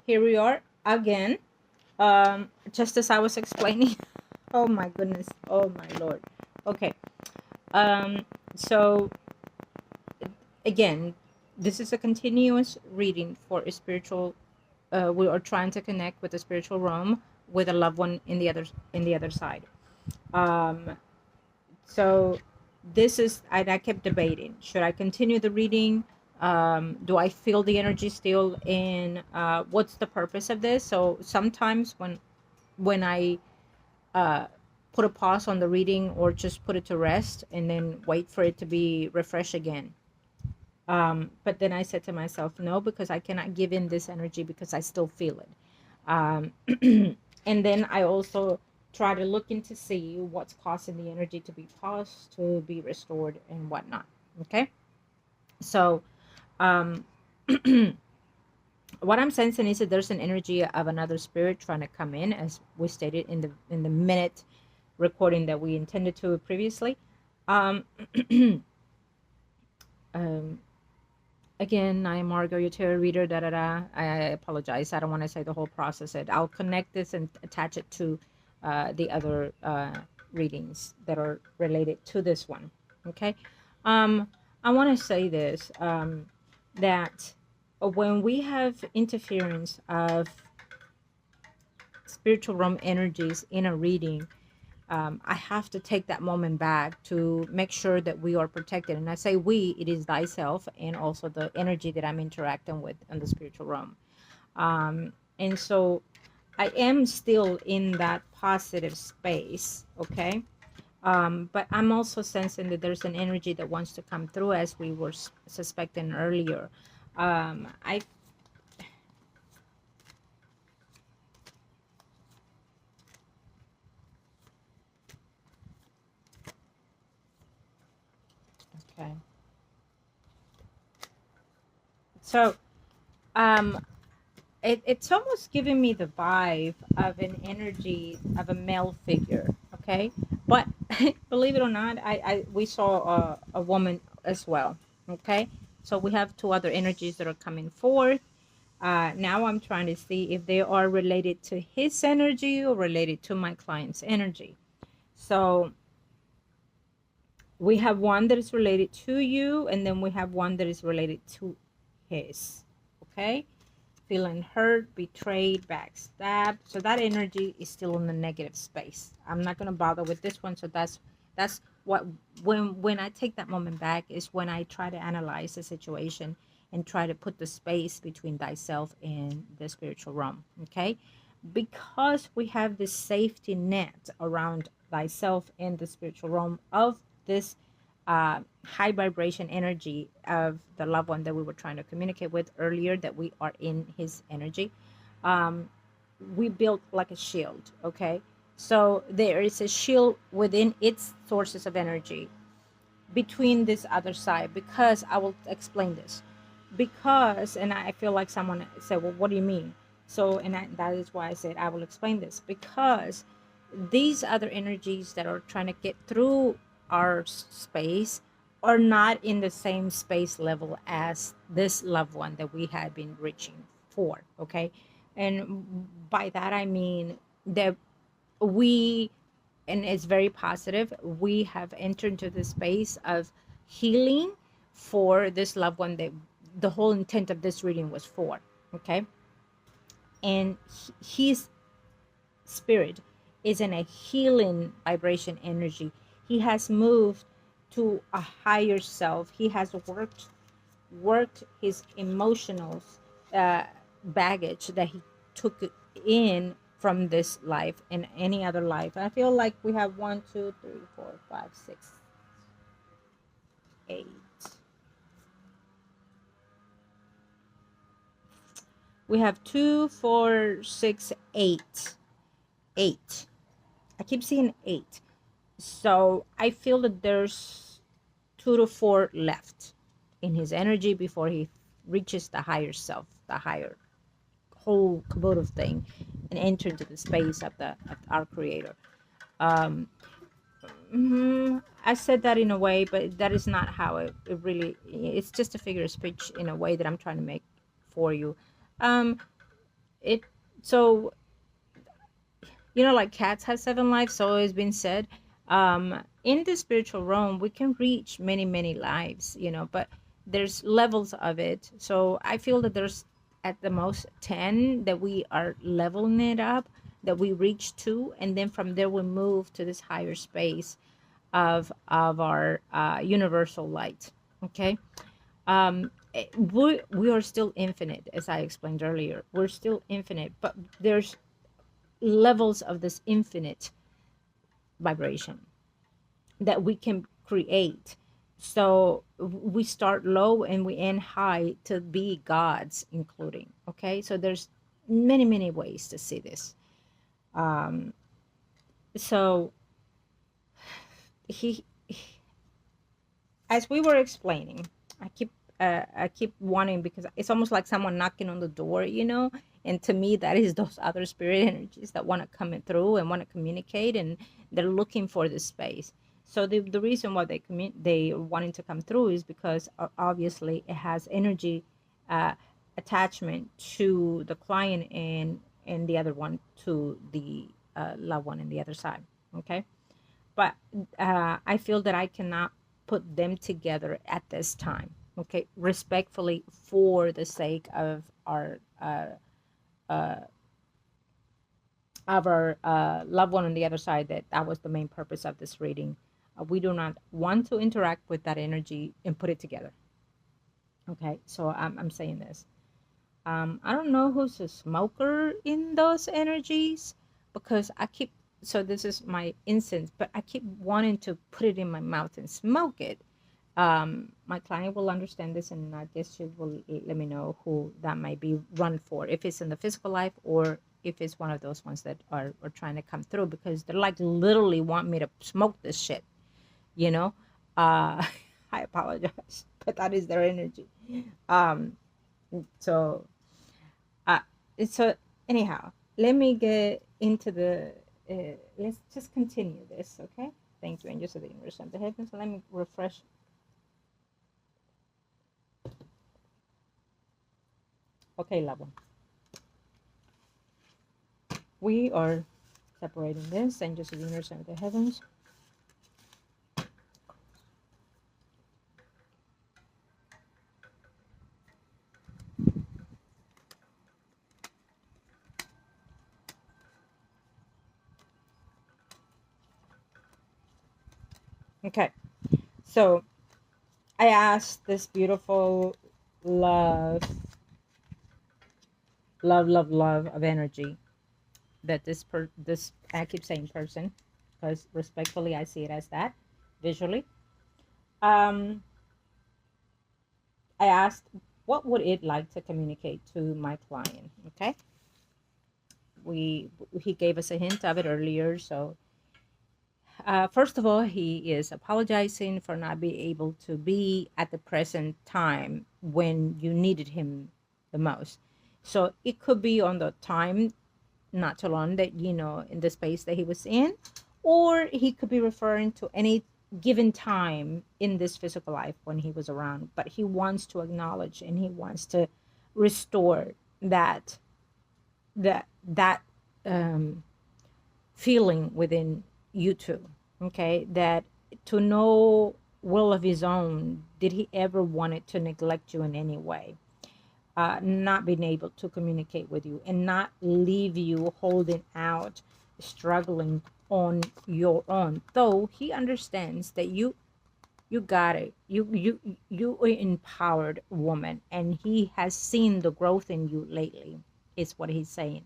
Here we are again. Just as I was explaining. Oh my goodness. Oh my Lord. Okay. So again, this is a continuous reading for a spiritual. We are trying to connect with the spiritual realm with a loved one in the other side. Um, so this is I kept debating, should I continue the reading? Do I feel the energy still in? What's the purpose of this? So sometimes when I uh, put a pause on the reading or just put it to rest and then wait for it to be refreshed again. But then I said to myself, no, because I cannot give in this energy because I still feel it. um, and then I also try to look into see what's causing the energy to be paused, to be restored, and whatnot. Okay, so um, what I'm sensing is that there's an energy of another spirit trying to come in, as we stated in the minute recording that we intended to previously. Um, um, Again, I am Margo, your tarot reader. Da da da. I apologize. I don't want to say the whole process. I'll connect this and attach it to the other readings that are related to this one. Okay. Um, I want to say this that when we have interference of spiritual realm energies in a reading, I have to take that moment back to make sure that we are protected. And I say we, it is thyself and also the energy that I'm interacting with in the spiritual realm. And so I am still in that positive space, okay? But I'm also sensing that there's an energy that wants to come through as we were suspecting earlier. I okay. So um, it's almost giving me the vibe of an energy of a male figure, okay, but believe it or not, I we saw a woman as well. Okay, so we have two other energies that are coming forth. Now I'm trying to see if they are related to his energy or related to my client's energy. So we have one that is related to you, and then we have one that is related to his. Okay, feeling hurt, betrayed, backstabbed. So that energy is still in the negative space. I'm not gonna bother with this one. So that's what when I take that moment back is when I try to analyze the situation and try to put the space between thyself and the spiritual realm. Okay, because we have this safety net around thyself and the spiritual realm of this high vibration energy of the loved one that we were trying to communicate with earlier, that we are in his energy. um, we built like a shield. Okay, so there is a shield within its sources of energy between this other side, because I will explain this. Because, and I feel like someone said, well, what do you mean? So, and that is why I said I will explain this, because these other energies that are trying to get through our space are not in the same space level as this loved one that we had been reaching for. Okay, and by that I mean that we, and it's very positive, we have entered into the space of healing for this loved one that the whole intent of this reading was for. Okay, and his spirit is in a healing vibration energy. He has moved to a higher self. He has worked his emotional uh, baggage that he took in from this life and any other life. I feel like we have one, two, three, four, five, six, eight. We have two, four, six, eight. Eight. I keep seeing eight. So I feel that there's two to four left in his energy before he reaches the higher self, the higher whole caboodle thing, and enter into the space of the of our creator. Um, I said that in a way, but that is not how it really. It's just a figure of speech in a way that I'm trying to make for you. Um, it so you know, like cats have 7 lives, so it's been said. In the spiritual realm, we can reach many, many lives, you know, but there's levels of it. So I feel that there's at the most 10 that we are leveling it up, that we reach to, and then from there we move to this higher space of our universal light. Okay. We are still infinite, as I explained earlier. We're still infinite, but there's levels of this infinite vibration that we can create. So we start low and we end high to be gods, including. Okay, so there's many, many ways to see this. Um, so he, as we were explaining, I keep wanting, because it's almost like someone knocking on the door, you know. And to me, that is those other spirit energies that want to come in through and want to communicate, and they're looking for this space. So the reason why they are wanting to come through is because obviously it has energy uh, attachment to the client, and the other one to the loved one in the other side. Okay, but I feel that I cannot put them together at this time. Okay, respectfully, for the sake uh, of our loved one on the other side, that was the main purpose of this reading. We do not want to interact with that energy and put it together. Okay, so I'm saying this. I don't know who's a smoker in those energies, because I keep, so this is my incense, but I keep wanting to put it in my mouth and smoke it. My client will understand this, and I guess she will let me know who that might be run for, if it's in the physical life or if it's one of those ones that are trying to come through, because they're like literally want me to smoke this shit, you know. Uh, I apologize, but that is their energy. Um, so uh, so anyhow, let me get into the. Let's just continue this, okay? Thank you, angels of the universe and the heavens. So let me refresh. Okay, loved one. We are separating this, angels of the universe and the heavens. Okay, so I asked this beautiful love, love of energy, that this, I keep saying person, because respectfully I see it as that visually. Um, I asked, what would it like to communicate to my client? Okay, we he gave us a hint of it earlier. So first of all, he is apologizing for not being able to be at the present time when you needed him the most. So it could be on the time not too long that, you know, in the space that he was in, or he could be referring to any given time in this physical life when he was around. But he wants to acknowledge and he wants to restore that that um, feeling within you two. Okay, that to no will of his own did he ever wanted to neglect you in any way, not being able to communicate with you and not leave you holding out, struggling on your own. Though he understands that you got it. You are empowered woman, and he has seen the growth in you lately. Is what he's saying.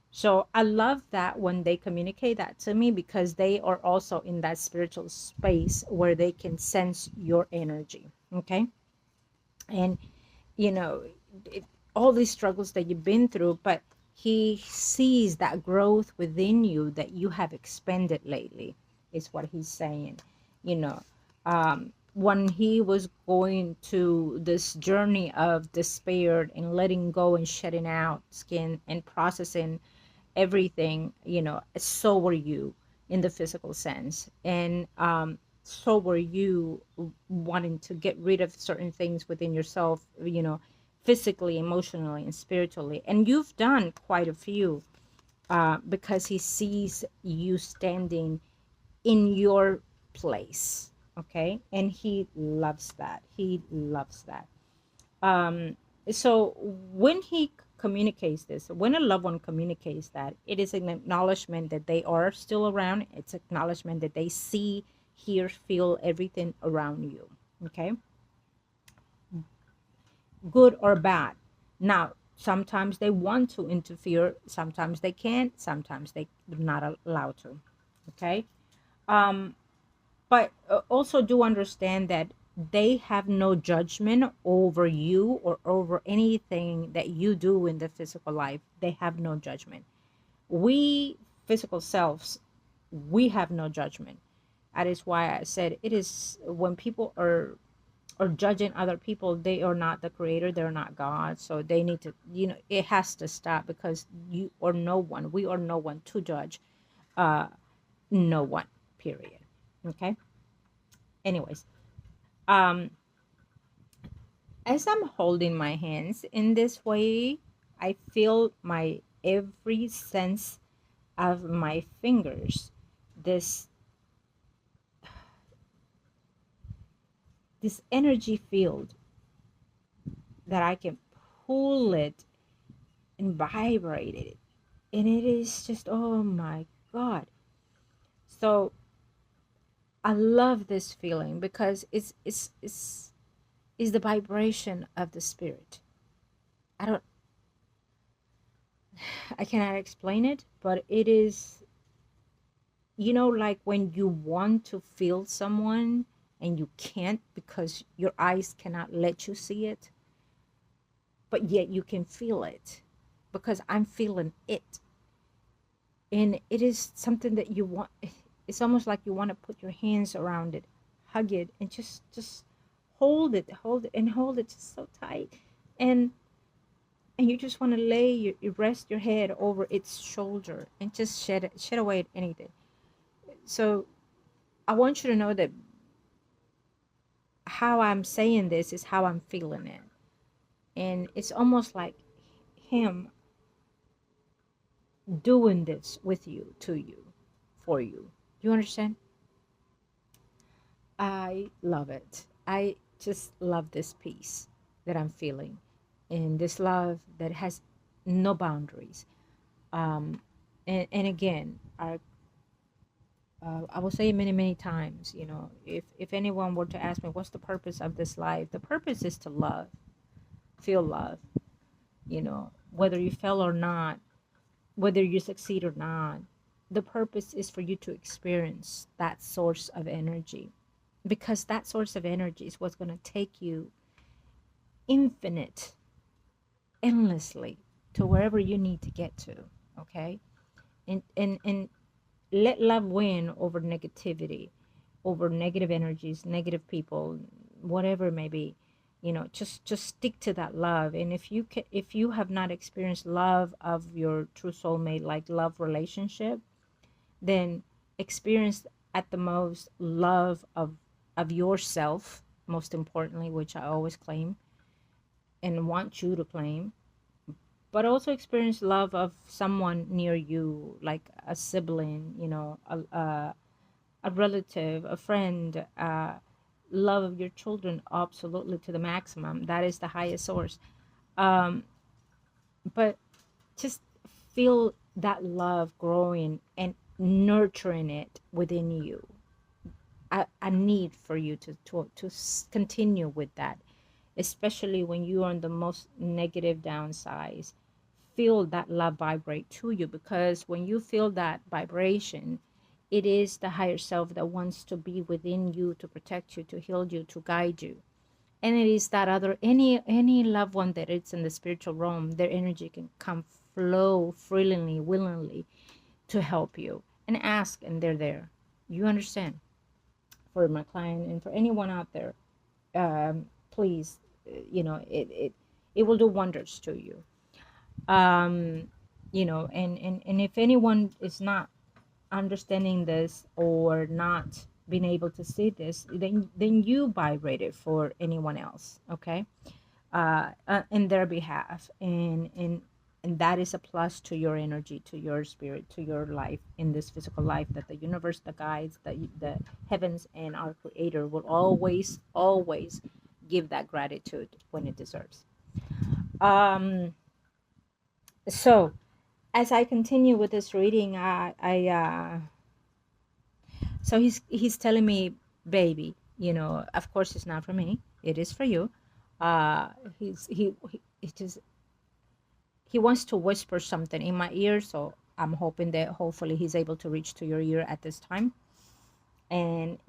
So I love that when they communicate that to me, because they are also in that spiritual space where they can sense your energy. Okay, and you know, it, all these struggles that you've been through, but he sees that growth within you that you have expended lately, is what he's saying. You know, when he was going to this journey of despair and letting go and shedding out skin and processing everything, you know, so were you in the physical sense. And so were you wanting to get rid of certain things within yourself, you know, physically, emotionally, and spiritually. And you've done quite a few, because he sees you standing in your place. Okay. And he loves that. He loves that. Um, so when he communicates this, when a loved one communicates that, it is an acknowledgement that they are still around. It's acknowledgement that they see, hear, feel everything around you. Okay. Good or bad. Now, sometimes they want to interfere, sometimes they can't, sometimes they're not allowed to. Okay. Um, but also do understand that they have no judgment over you or over anything that you do in the physical life. They have no judgment. We physical selves, we have no judgment. That is why I said it is when people are judging other people, they are not the creator, they're not God. So they need to, it has to stop, because you or no one, we are no one to judge no one, period. Okay. Anyways, um as I'm holding my hands in this way, I feel my every sense of my fingers, this this energy field, that I can pull it and vibrate it. And it is just, oh my God. So I love this feeling, because it's the vibration of the spirit. I don't I cannot explain it, but it is, like when you want to feel someone and you can't because your eyes cannot let you see it, but yet you can feel it, because I'm feeling it. And it is something that you want. It's almost like you want to put your hands around it, hug it, and just hold it and hold it just so tight. And you just want to you rest your head over its shoulder and just shed away anything. So I want you to know that how I'm saying this is how I'm feeling it. And it's almost like him doing this with you, to you, for you. You understand? I love it. I just love this peace that I'm feeling, and this love that has no boundaries. Um, and again, I will say many, many times, if anyone were to ask me, what's the purpose of this life? The purpose is to love, feel love, whether you fail or not, whether you succeed or not. The purpose is for you to experience that source of energy, because that source of energy is what's going to take you infinite, endlessly, to wherever you need to get to. Okay. And let love win over negativity, over negative energies, negative people, whatever it may be. Just stick to that love. And if you have not experienced love of your true soulmate, like love relationship, then experience at the most love of yourself, most importantly, which I always claim and want you to claim. But also experience love of someone near you, like a sibling, a relative, a friend, love of your children, absolutely to the maximum. That is the highest source. um, but just feel that love growing and nurturing it within you. A need for you to continue with that, especially when you are on the most negative downsides. Feel that love vibrate to you, because when you feel that vibration, it is the higher self that wants to be within you, to protect you, to heal you, to guide you. And it is that other, any loved one that is in the spiritual realm, their energy can come flow freely, willingly, to help you, and ask, and they're there. You understand? For my client and for anyone out there, please, it will do wonders to you. um and if anyone is not understanding this, or not being able to see this, then you vibrate it for anyone else. Okay. in their behalf, and that is a plus to your energy, to your spirit, to your life in this physical life, that the universe, the guides, the heavens, and our creator will always give that gratitude when it deserves. um so as I continue with this reading, so he's telling me, baby, of course it's not for me, it is for you. uh he just, he wants to whisper something in my ear, so I'm hoping that hopefully he's able to reach to your ear at this time. And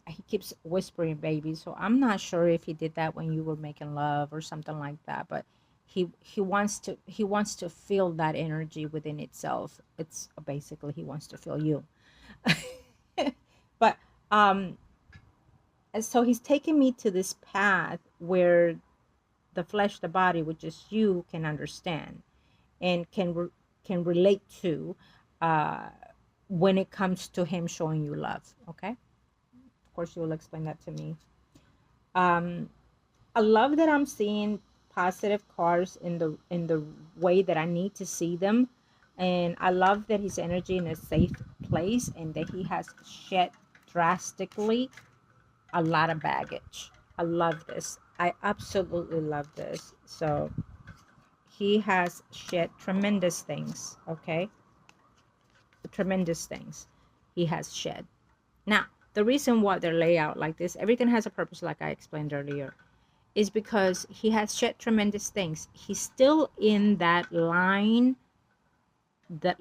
he keeps whispering, baby, so I'm not sure if he did that when you were making love or something like that, but he wants to feel that energy within itself. It's basically he wants to feel you. But um and so he's taking me to this path where the flesh, the body, which is you, can understand and can relate to, uh, when it comes to him showing you love. Okay, of course you will explain that to me. um, I love that I'm seeing positive cards in the way that I need to see them, and I love that his energy in a safe place and that he has shed drastically a lot of baggage. I love this. I absolutely love this. So he has shed tremendous things. Okay, tremendous things he has shed. Now, the reason why they're laid out like this, everything has a purpose, like I explained earlier, is because he has shed tremendous things. He's still in that line that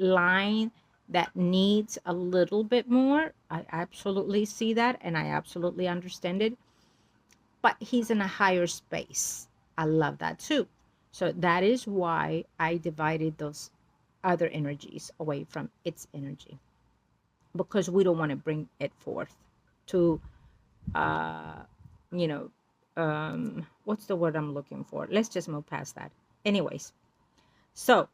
needs a little bit more. I absolutely see that and I absolutely understand it. But he's in a higher space. I love that too. So that is why I divided those other energies away from its energy, because we don't want to bring it forth to uh you know what's the word I'm looking for? Let's just move past that. Anyways, so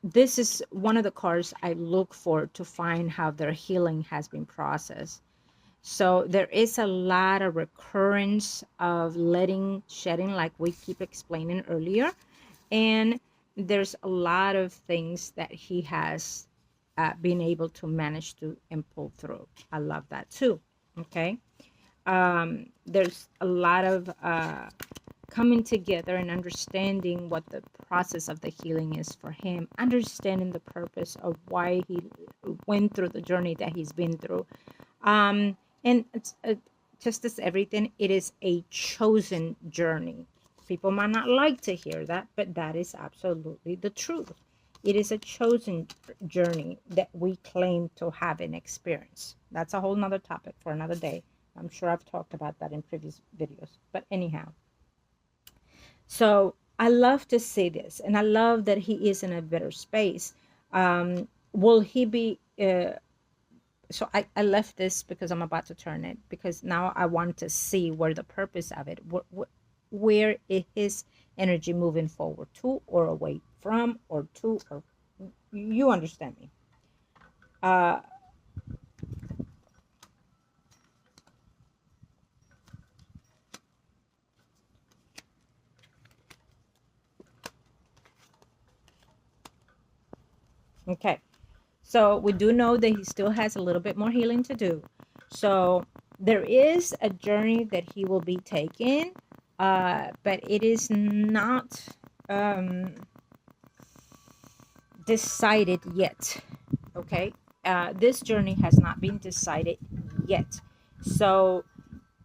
this is one of the cards I look for to find how their healing has been processed. So there is a lot of recurrence of shedding, like we keep explaining earlier. And there's a lot of things that he has been able to manage to and pull through. I love that too. Okay. There's a lot of coming together and understanding what the process of the healing is for him, understanding the purpose of why he went through the journey that he's been through. And it's, just as everything, it is a chosen journey. People might not like to hear that, but that is absolutely the truth. It is a chosen journey that we claim to have an experience. That's a whole nother topic for another day. I'm sure I've talked about that in previous videos. But anyhow, so I love to see this, and I love that he is in a better space. Will he be? So I left this because I'm about to turn it, because now I want to see where the purpose of it, where is his energy moving forward to, or away from, or to, or you understand me. Uh, okay. So we do know that he still has a little bit more healing to do. So there is a journey that he will be taking, but it is not decided yet. Okay, this journey has not been decided yet. So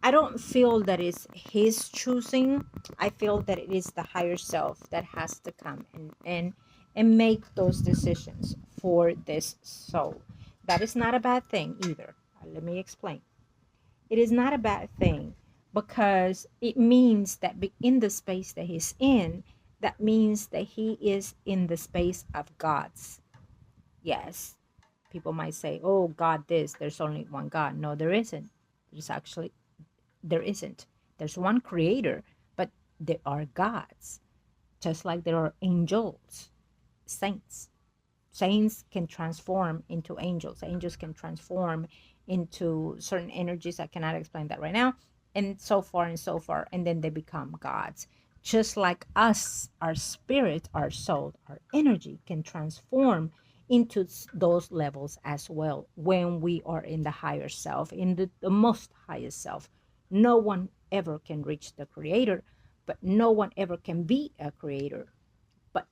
I don't feel that it's his choosing. I feel that it is the higher self that has to come and make those decisions for this soul. That is not a bad thing either. Let me explain. It is not a bad thing, because it means that in the space that he's in, that means that he is in the space of God's. Yes, people might say, oh, God this, there's only one God. No, there isn't. There isn't. There's one creator, but there are gods, just like there are angels, saints. Saints can transform into angels. Angels can transform into certain energies. I cannot explain that right now. and so far and so far, and then they become gods. Just like us, our spirit, our soul, our energy can transform into those levels as well when we are in the higher self, in the most highest self. No one ever can reach the creator, but no one ever can be a creator. But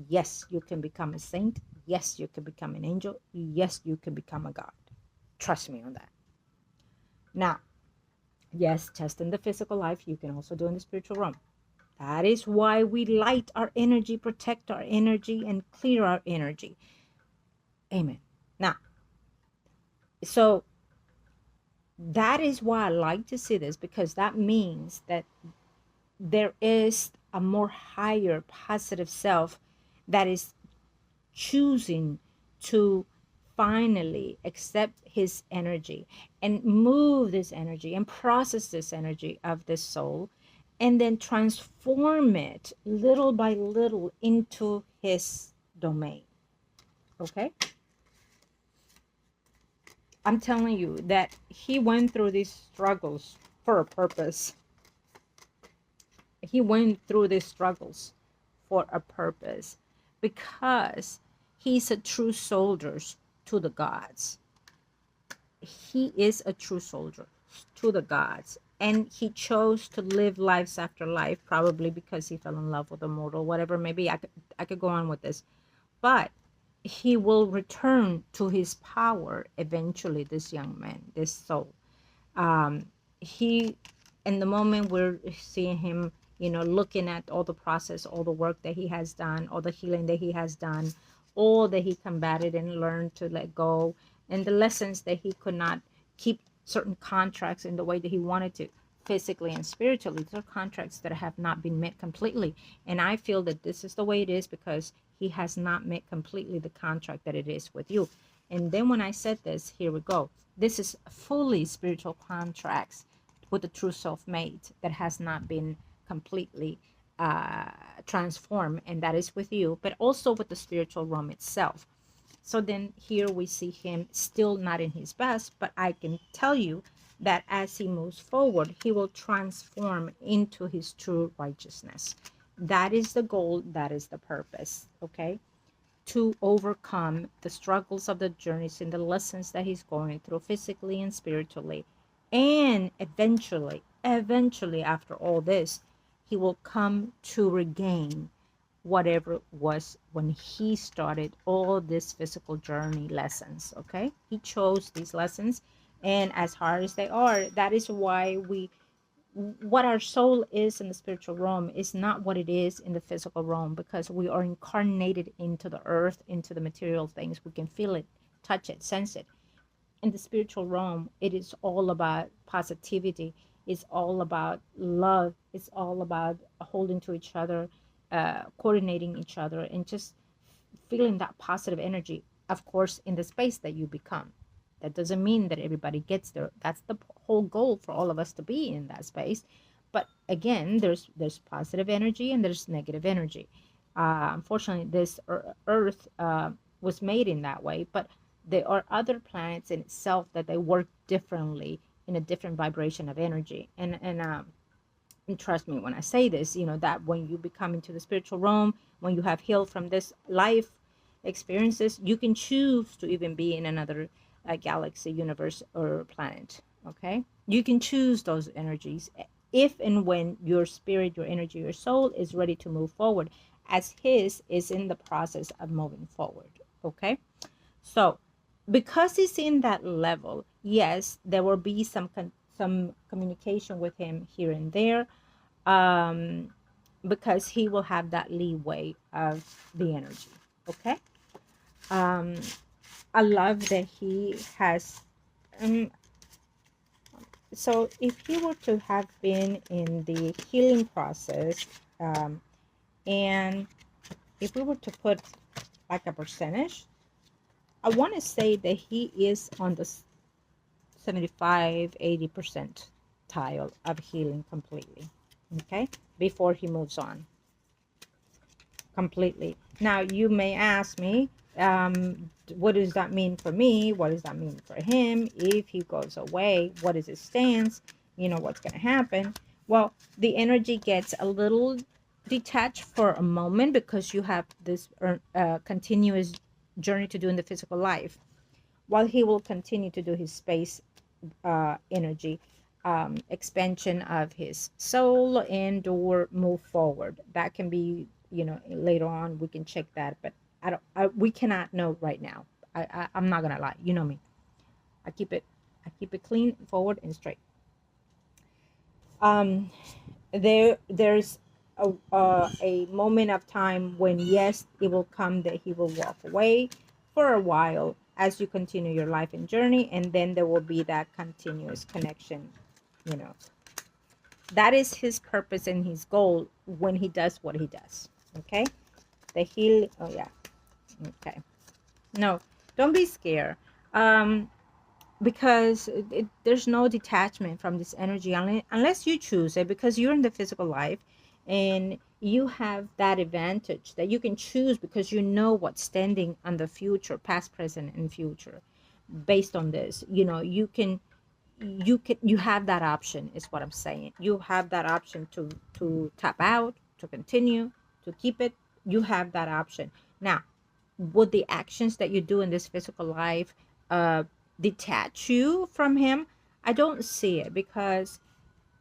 yes, you can become a saint. Yes, you can become an angel. Yes, you can become a god. Trust me on that. Now, yes, just in the physical life, you can also do in the spiritual realm. That is why we light our energy, protect our energy, and clear our energy. Amen. Now, so that is why I like to see this, because that means that there is a more higher positive self that is choosing to finally accept his energy and move this energy and process this energy of this soul, and then transform it little by little into his domain. Okay, I'm telling you that he went through these struggles for a purpose. He went through these struggles for a purpose, because he's a true soldier to the gods. He is a true soldier to the gods, and he chose to live lives after life, probably because he fell in love with a mortal, whatever. Maybe I could go on with this, but he will return to his power eventually. This young man, this soul, he, in the moment we're seeing him, looking at all the process, all the work that he has done, all the healing that he has done, all that he combated and learned to let go, and the lessons that he could not keep certain contracts in the way that he wanted to, physically and spiritually. These are contracts that have not been met completely, and I feel that this is the way it is because he has not met completely the contract that it is with you. And then when I said this, here we go, this is fully spiritual contracts with the true self-made that has not been completely transformed, and that is with you, but also with the spiritual realm itself. So then here we see him still not in his best, but I can tell you that as he moves forward, he will transform into his true righteousness. That is the goal, that is the purpose, okay? To overcome the struggles of the journeys and the lessons that he's going through physically and spiritually. And eventually, after all this, he will come to regain whatever it was when he started all this physical journey lessons. Okay, he chose these lessons, and as hard as they are, that is why what our soul is in the spiritual realm is not what it is in the physical realm, because we are incarnated into the earth, into the material things. We can feel it, touch it, sense it. In the spiritual realm, it is all about positivity. It's all about love. It's all about holding to each other, coordinating each other, and just feeling that positive energy, of course, in the space that you become. That doesn't mean that everybody gets there. That's the whole goal for all of us, to be in that space. But again, there's positive energy and there's negative energy. Unfortunately, this Earth was made in that way, but there are other planets in itself that they work differently, in a different vibration of energy. And trust me when I say this, that when you become into the spiritual realm, when you have healed from this life experiences, you can choose to even be in another galaxy, universe, or planet. Okay, you can choose those energies if and when your spirit, your energy, your soul is ready to move forward, as his is in the process of moving forward. Okay, so because he's in that level, yes, there will be some communication with him here and there, um, because he will have that leeway of the energy. Okay, um, I love that he has. Um, so if he were to have been in the healing process, and if we were to put like a percentage, I want to say that he is on the 75-80% tile of healing completely. Okay, before he moves on completely. Now you may ask me, what does that mean for me? What does that mean for him? If he goes away, what is his stance? you know what's going to happen. Well, the energy gets a little detached for a moment because you have this continuous journey to do in the physical life, while he will continue to do his space energy expansion of his soul and or move forward. That can be, you know, later on we can check that, but we cannot know right now. I'm not gonna lie, you know me. I keep it I keep it clean, forward and straight. um there's a moment of time when, yes, it will come that he will walk away for a while as you continue your life and journey, and then there will be that continuous connection, you know. That is his purpose and his goal when he does what he does. Okay, the heal. Oh yeah. Okay. No, don't be scared. um because there's no detachment from this energy unless you choose it, because you're in the physical life and you have that advantage that you can choose, because you know what's standing on the future, past, present, and future. Based on this, you know, you have that option, is what I'm saying. You have that option to tap out, to continue, to keep it. You have that option. Now, would the actions that you do in this physical life uh detach you from him? I don't see it, because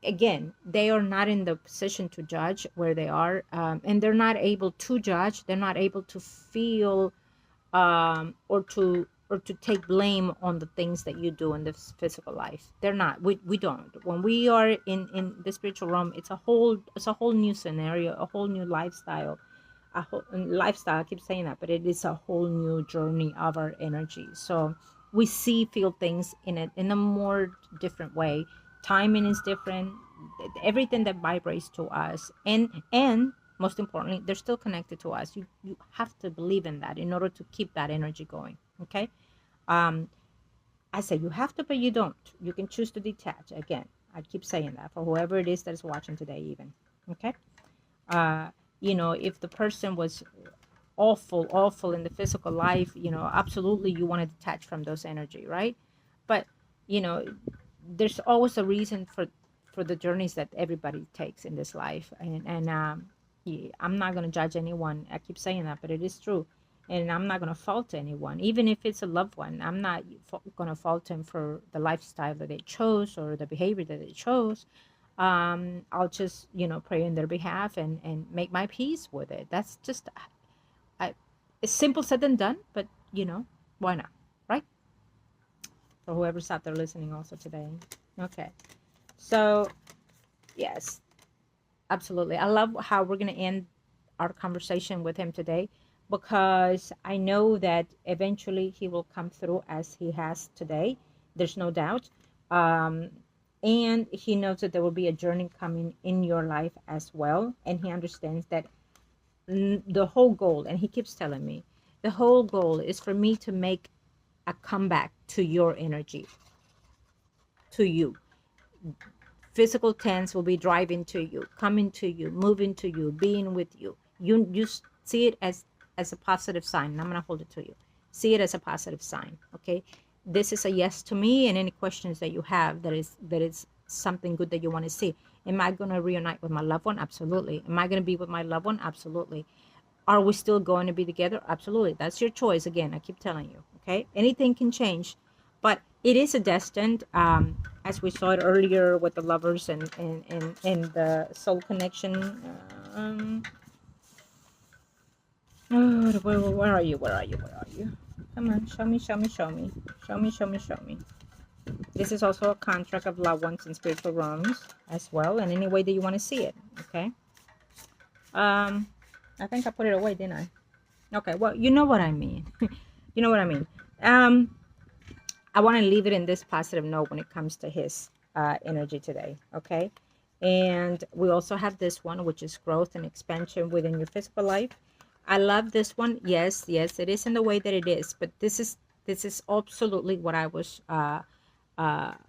again, they are not in the position to judge where they are, and they're not able to judge, they're not able to feel, or to take blame on the things that you do in this physical life. They're not. We don't. When we are in the spiritual realm, it's a whole new scenario, a whole new lifestyle. A whole lifestyle, I keep saying that, but it is a whole new journey of our energy. So we see, feel things in a more different way. Timing is different. Everything that vibrates to us, and most importantly, they're still connected to us. You have to believe in that in order to keep that energy going. Okay. um I say you have to, but you don't. You can choose to detach. Again, I keep saying that for whoever it is that is watching today, even. Okay. uh you know, if the person was awful in the physical life, you know, absolutely you want to detach from those energy, right? But you know, there's always a reason for the journeys that everybody takes in this life. And yeah, I'm not going to judge anyone. I keep saying that, but it is true. And I'm not going to fault anyone, even if it's a loved one. I'm not going to fault them for the lifestyle that they chose or the behavior that they chose. I'll just, you know, pray in their behalf and make my peace with it. That's just, I, it's simple said than done, but you know, why not, right? For whoever's out there listening also today. Okay. So, yes, absolutely. I love how we're going to end our conversation with him today, because I know that eventually he will come through as he has today. There's no doubt. Um, and he knows that there will be a journey coming in your life as well. And he understands that the whole goal, and he keeps telling me, the whole goal is for me to make a comeback to your energy, to you. Physical tense will be driving to you, coming to you, moving to you, being with you. You see it as a positive sign. And I'm gonna hold it to you. See it as a positive sign. Okay. This is a yes to me, and any questions that you have, that is something good that you want to see. Am I gonna reunite with my loved one? Absolutely. Am I gonna be with my loved one? Absolutely. Are we still going to be together? Absolutely. That's your choice. Again, I keep telling you. Okay. Anything can change, but it is a destined, as we saw it earlier with the lovers and the soul connection. Um, oh, where are you? Where are you? Where are you? Come on. Show me, show me, show me. Show me, show me, show me. This is also a contract of loved ones in spiritual realms as well, and any way that you want to see it. Okay. Um, I think I put it away, didn't I? Okay, well, you know what I mean. You know what I mean. Um, I want to leave it in this positive note when it comes to his energy today. Okay. And we also have this one, which is growth and expansion within your physical life. I love this one. Yes, yes, it is in the way that it is, but this is absolutely what I was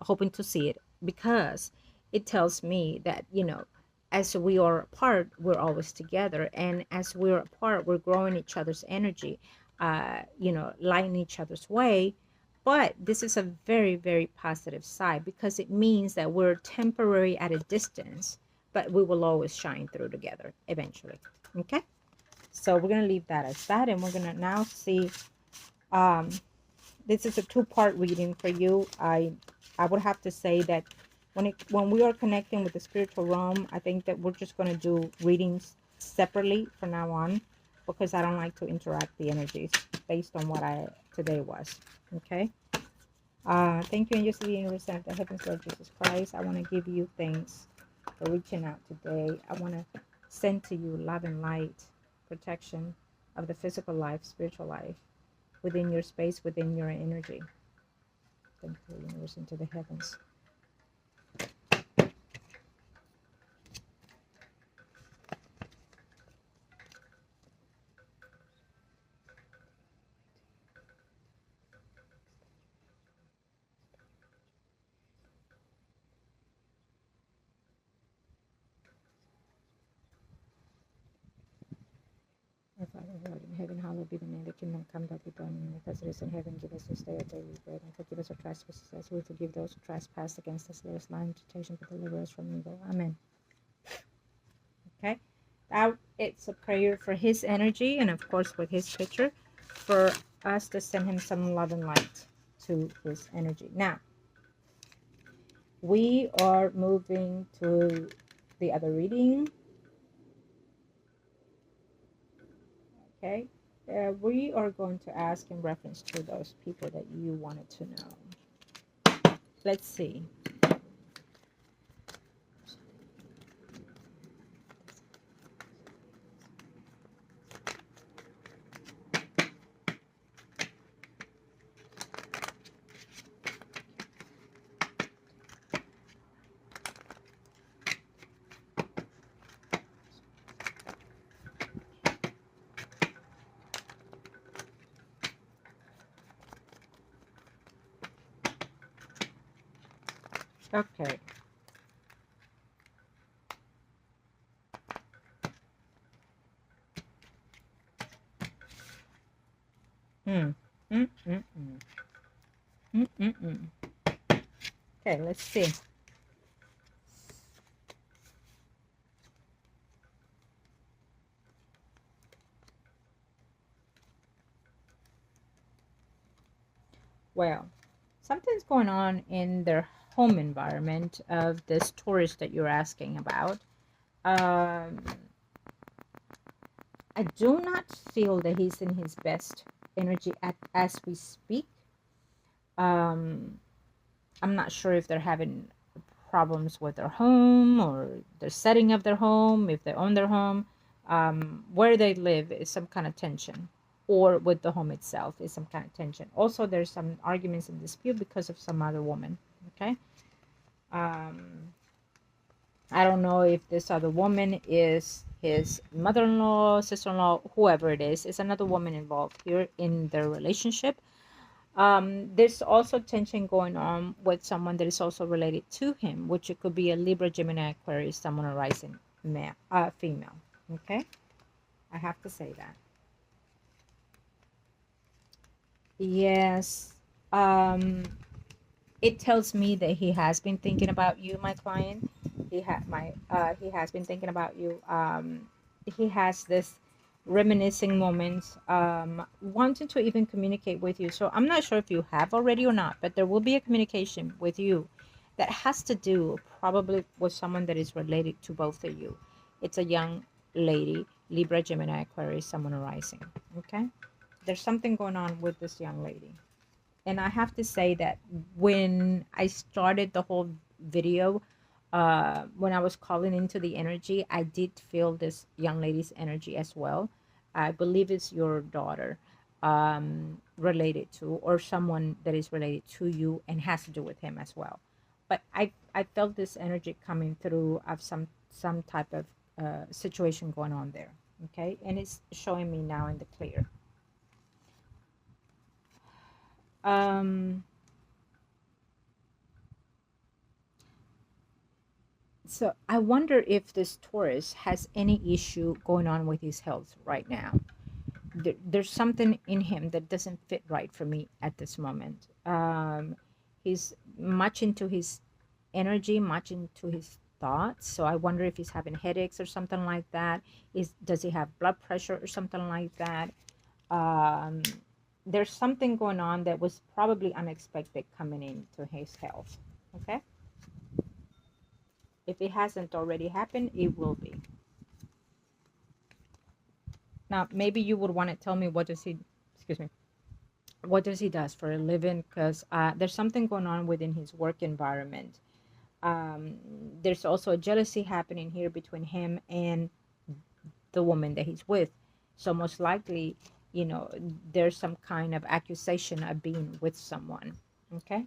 hoping to see it, because it tells me that, you know, as we are apart, we're always together, and as we're apart, we're growing each other's energy, you know, lighting each other's way, But this is a very, very positive side because it means that we're temporary at a distance, but we will always shine through together eventually. Okay? So we're going to leave that as that, and we're going to now see. Um, this is a two-part reading for you. I would have to say that when we are connecting with the spiritual realm, I think that we're just going to do readings separately from now on, because I don't like to interact the energies based on what I today was. Okay. Thank you, angels of the universe, and the heavens, Lord Jesus Christ. I want to give you thanks for reaching out today. I want to send to you love and light, protection of the physical life, spiritual life, within your space, within your energy. Thank you, universe, into the heavens. Our Father who art in heaven, hallowed be thy name. The kingdom come, thy will be done on earth as it is in heaven. Give us this day our daily bread, and forgive us our trespasses as we forgive those who trespass against us. Let us not into temptation, but deliver us from evil. Amen. Okay, now it's a prayer for his energy, and of course with his picture, for us to send him some love and light to his energy. Now we are moving to the other reading. Okay, we are going to ask in reference to those people that you wanted to know. Let's see. Okay. Mm. Mm, mm, mm. Mm, mm, mm. Okay, let's see. Well, something's going on in their home environment of this tourist that you're asking about. Um, I do not feel that he's in his best energy as we speak. Um, I'm not sure if they're having problems with their home or the setting of their home, if they own their home. Where they live is some kind of tension, or with the home itself is some kind of tension. Also, there's some arguments and dispute because of some other woman. Okay. Um, I don't know if this other woman is his mother-in-law, sister-in-law, whoever it is. It's another woman involved here in their relationship. There's also tension going on with someone that is also related to him, which it could be a Libra, Gemini, Aquarius, someone arising male, female. Okay, I have to say that. Yes. Um, it tells me that he has been thinking about you, my client. He has been thinking about you. He has this reminiscing moments, wanting to even communicate with you. So I'm not sure if you have already or not, but there will be a communication with you that has to do probably with someone that is related to both of you. It's a young lady, Libra, Gemini, Aquarius, someone arising. Okay, there's something going on with this young lady. And I have to say that when I started the whole video, when I was calling into the energy, I did feel this young lady's energy as well. I believe it's your daughter, related to, or someone that is related to you and has to do with him as well. But I felt this energy coming through of some type of situation going on there. Okay, and it's showing me now in the clear. Um, So I wonder if this Taurus has any issue going on with his health right now. there's something in him that doesn't fit right for me at this moment. He's much into his energy, much into his thoughts. So I wonder if he's having headaches or something like that. Does he have blood pressure or something like that? Um, there's something going on that was probably unexpected coming into his health. Okay. If it hasn't already happened, it will be. Now, maybe you would want to tell me what does he, excuse me, what does he does for a living? Because there's something going on within his work environment. Um, there's also a jealousy happening here between him and the woman that he's with. So most likely, you know, there's some kind of accusation of being with someone. Okay,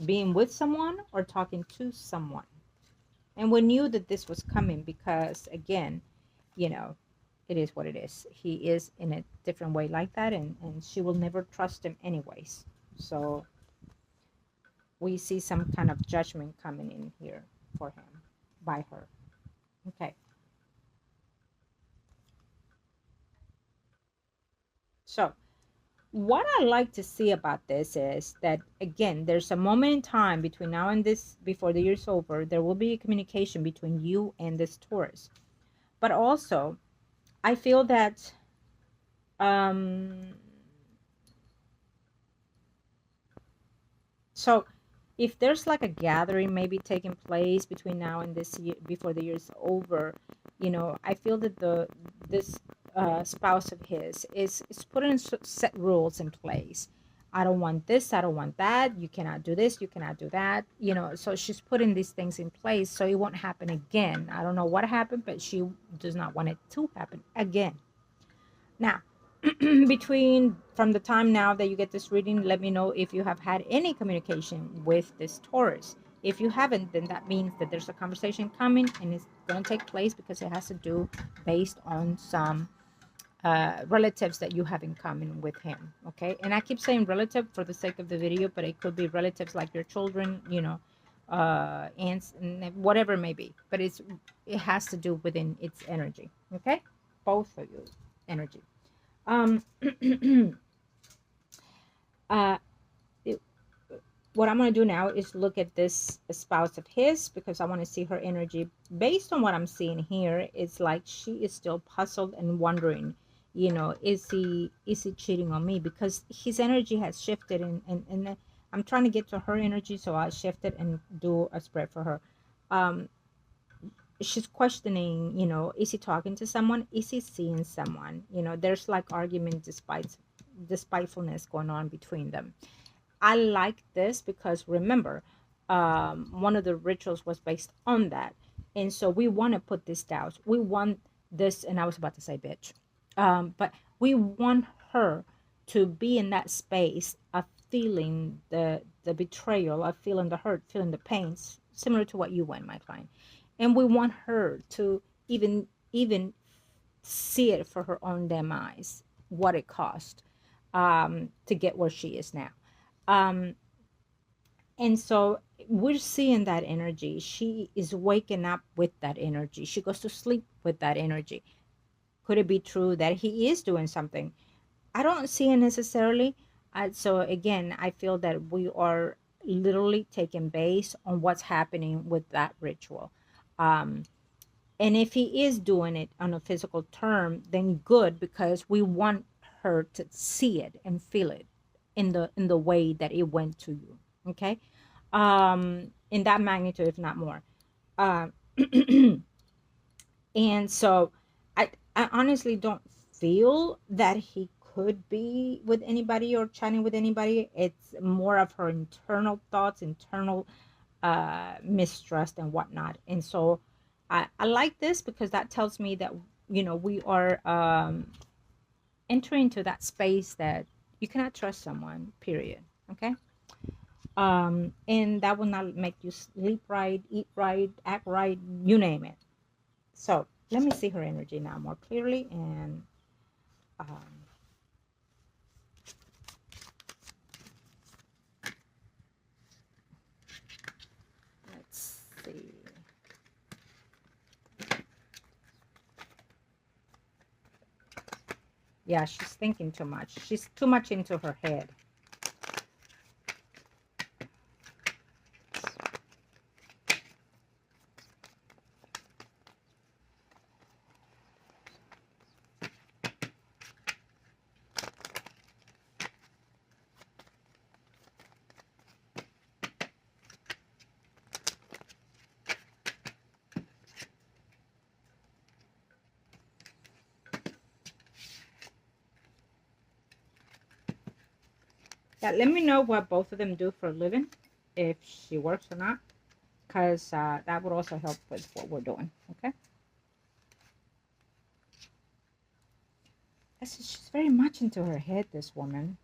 being with someone or talking to someone. And we knew that this was coming because, again, you know, it is what it is. He is in a different way like that, and she will never trust him anyways. So we see some kind of judgment coming in here for him by her. Okay. So what I like to see about this is that, again, there's a moment in time between now and this, before the year's over, there will be a communication between you and this Taurus. But also, I feel that um so if there's like a gathering maybe taking place between now and this year, before the year's over, you know, I feel that the this spouse of his is putting set rules in place. I don't want this, I don't want that, you cannot do this, you cannot do that, you know. So she's putting these things in place so it won't happen again. I don't know what happened, but she does not want it to happen again. Now, between from the time now that you get this reading, let me know if you have had any communication with this Taurus. If you haven't, then that means that there's a conversation coming and it's going to take place because it has to do based on some relatives that you have in common with him. Okay. And I keep saying relative for the sake of the video, but it could be relatives like your children, you know, aunts, and whatever it may be. But it has to do within its energy. Okay. Both of you energy. Um, uh, it, what I'm going to do now is look at this spouse of his because I want to see her energy. Based on what I'm seeing here, it's like she is still puzzled and wondering, you know, is he cheating on me? Because his energy has shifted, and I'm trying to get to her energy, so I'll shift it and do a spread for her. Um, she's questioning, you know, is he talking to someone, is he seeing someone, you know, there's like argument despite despitefulness going on between them. I like this because remember, one of the rituals was based on that, and so we want to put this down, we want this, and I was about to say bitch, but we want her to be in that space of feeling the betrayal, of feeling the hurt, feeling the pains, similar to what you went, my client. And we want her to even see it for her own damn eyes, what it cost to get where she is now. um, and so we're seeing that energy. She is waking up with that energy, she goes to sleep with that energy. Could it be true that he is doing something? I don't see it necessarily. So again, I feel that we are literally taking base on what's happening with that ritual. um, and if he is doing it on a physical term, then good, because we want her to see it and feel it in the way that it went to you. Okay. In that magnitude, if not more. uh, and so I honestly don't feel that he could be with anybody or chatting with anybody. It's more of her internal thoughts, internal mistrust and whatnot. And so I like this because that tells me that, you know, we are entering into that space that you cannot trust someone, period. Okay. And that will not make you sleep right, eat right, act right, you name it. So let me see her energy now more clearly. And um, let's see. Yeah, she's thinking too much. She's too much into her head. Yeah, let me know what both of them do for a living, if she works or not, because that would also help with what we're doing. Okay. She's very much into her head, this woman.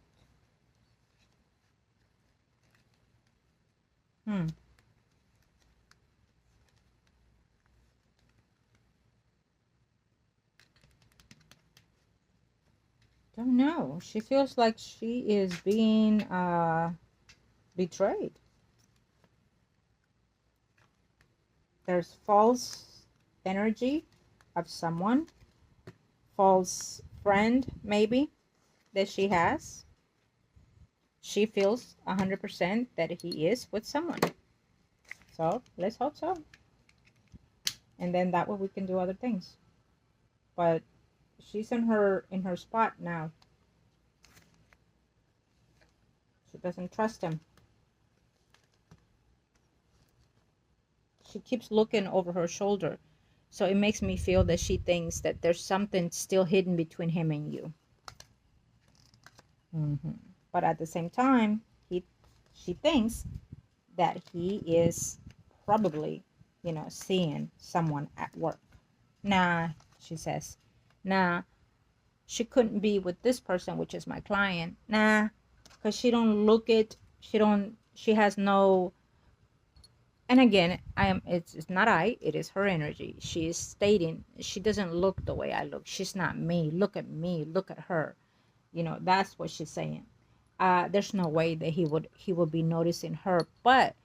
Hmm. Don't know. She feels like she is being betrayed. There's false energy of someone, false friend maybe that she has. She feels 100% that he is with someone. So let's hope so. And then that way we can do other things. But she's in her spot now. She doesn't trust him. She keeps looking over her shoulder. So it makes me feel that she thinks that there's something still hidden between him and you. But at the same time, she thinks that he is probably, seeing someone at work. Nah, she says. Nah, she couldn't be with this person, which is my client. Nah, because she don't look it. She has no. And again, it's not it is her energy. She is stating she doesn't look the way I look. She's not me. Look at me. Look at her. That's what she's saying. There's no way that he would be noticing her, but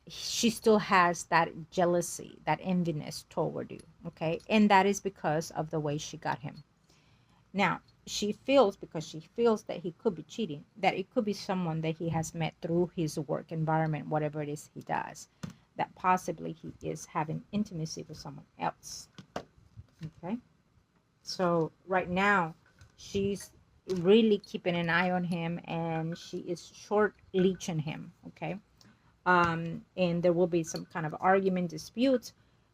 she still has that jealousy, that enviness toward you. Okay. And that is because of the way she got him. Now, because she feels that he could be cheating, that it could be someone that he has met through his work environment, whatever it is he does, that possibly he is having intimacy with someone else. Okay. So right now, she's really keeping an eye on him, and she is short leeching him. Okay. And there will be some kind of argument, disputes,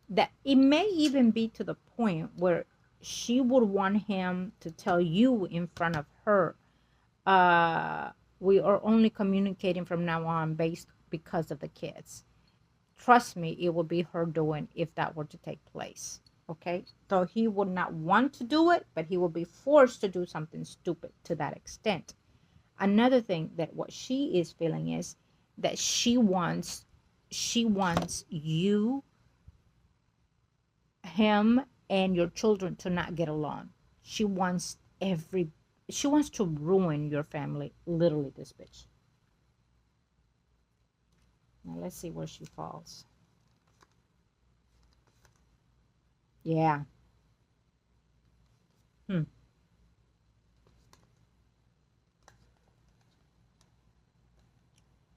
that it may even be to the point where she would want him to tell you in front of her, uh, we are only communicating from now on based because of the kids. Trust me, it would be her doing if that were to take place. Okay. So he would not want to do it, but he will be forced to do something stupid to that extent. Another thing that what she is feeling is that she wants you, him, and your children to not get along. She wants she wants to ruin your family, literally, this bitch. Now let's see where she falls. Yeah. Hmm.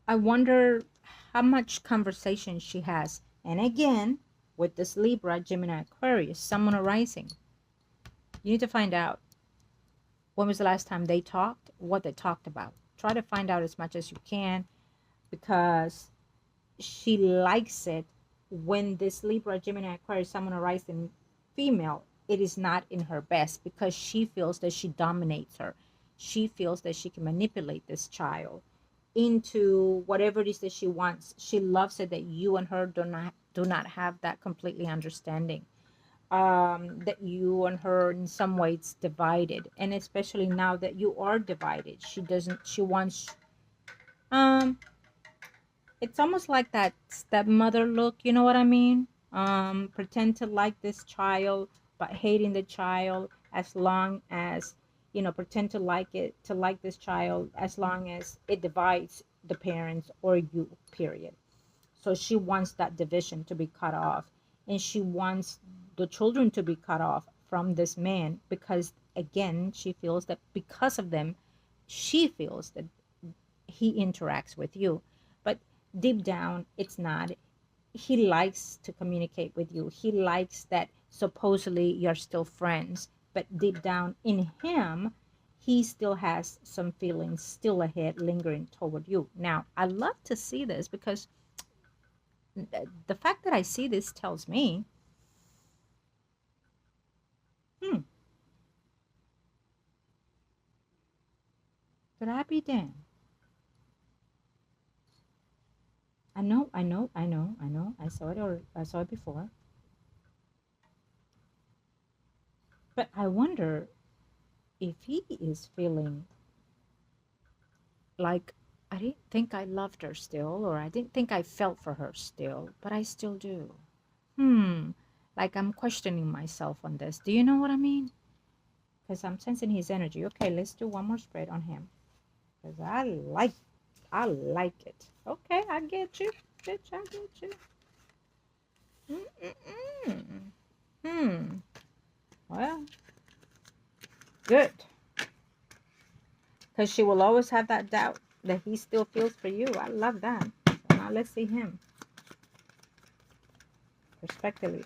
I wonder how much conversation she has. And again, with this Libra, Gemini, Aquarius, someone arising. You need to find out when was the last time they talked, what they talked about. Try to find out as much as you can, because she likes it when this Libra, Gemini, Aquarius, someone arising female, it is not in her best, because she feels that she dominates her. She feels that she can manipulate this child into whatever it is that she wants. She loves it that you and her do not have that completely understanding. That you and her in some ways divided, and especially now that you are divided, she wants, um it's almost like that stepmother look, you know what I mean? Pretend to like this child, but hating the child, as long as, pretend to like this child as long as it divides the parents or you, period. So she wants that division to be cut off, and she wants the children to be cut off from this man, because again, she feels that because of them, she feels that he interacts with you. But deep down, it's not. He likes to communicate with you. He likes that supposedly you're still friends, but deep down in him, he still has some feelings still ahead lingering toward you. Now, I love to see this because the fact that I see this tells me, hmm, could I be damned? I know. I saw it, or I saw it before. But I wonder if he is feeling like, I didn't think I loved her still, or I didn't think I felt for her still, but I still do. Hmm. Like I'm questioning myself on this. Do you know what I mean? Because I'm sensing his energy. Okay, let's do one more spread on him. Because I like it. Okay, I get you. Bitch, I get you. Mm-mm-mm. Hmm. Well, good. Because she will always have that doubt that he still feels for you. I love that. So now let's see him. Perspectively.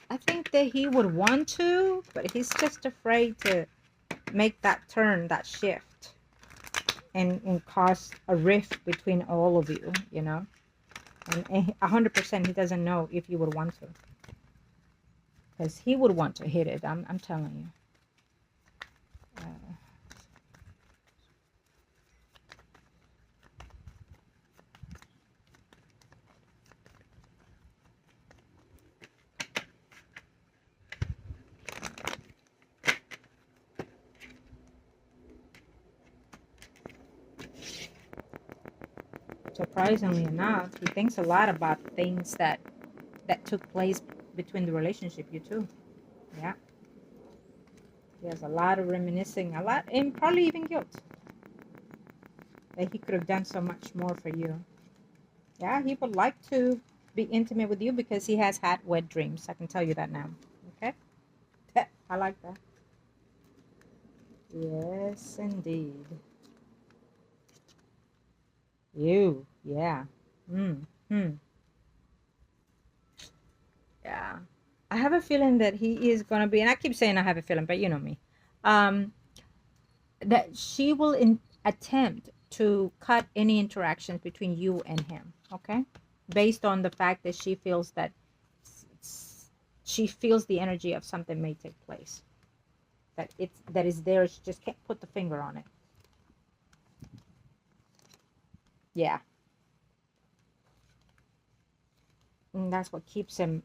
I think that he would want to, but he's just afraid to make that turn, that shift, and cause a rift between all of you, you know? And 100% he doesn't know if you would want to. Because he would want to hit it, I'm telling you. Surprisingly enough, he thinks a lot about things that took place between the relationship, you two. Yeah. He has a lot of reminiscing, a lot, and probably even guilt that he could have done so much more for you. Yeah, he would like to be intimate with you because he has had wet dreams. I can tell you that now. Okay? I like that. Yes, indeed. You, yeah. Hmm. Yeah. I have a feeling that he is gonna be, and I keep saying I have a feeling, but you know me. Um, that she will attempt to cut any interactions between you and him. Okay, based on the fact that she feels that she feels the energy of something may take place. That is there. She just can't put the finger on it. Yeah, and that's what keeps him.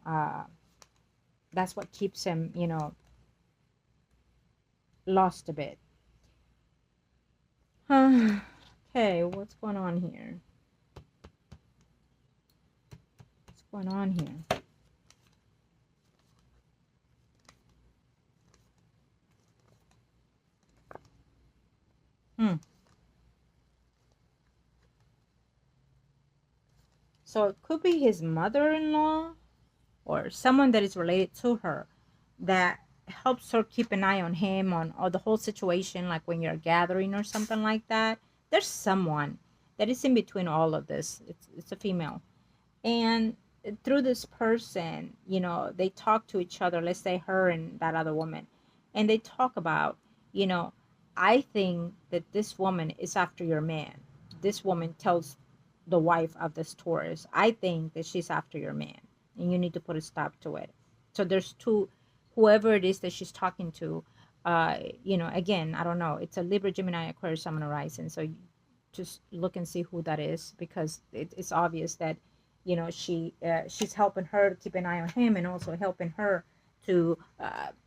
That's what keeps him. Lost a bit. Okay, what's going on here? What's going on here? Hmm. So it could be his mother-in-law or someone that is related to her that helps her keep an eye on him on or the whole situation, like when you're gathering or something like that. There's someone that is in between all of this. It's a female, and through this person, they talk to each other. Let's say her and that other woman, and they talk about, you know I think that this woman is after your man. This woman tells the wife of this tourist, I think that she's after your man, and you need to put a stop to it. So there's two, whoever it is that she's talking to. Again, I don't know, it's a Libra, Gemini, Aquarius, Sun, and Horizon. So you just look and see who that is, because it's obvious that she's helping her to keep an eye on him, and also helping her to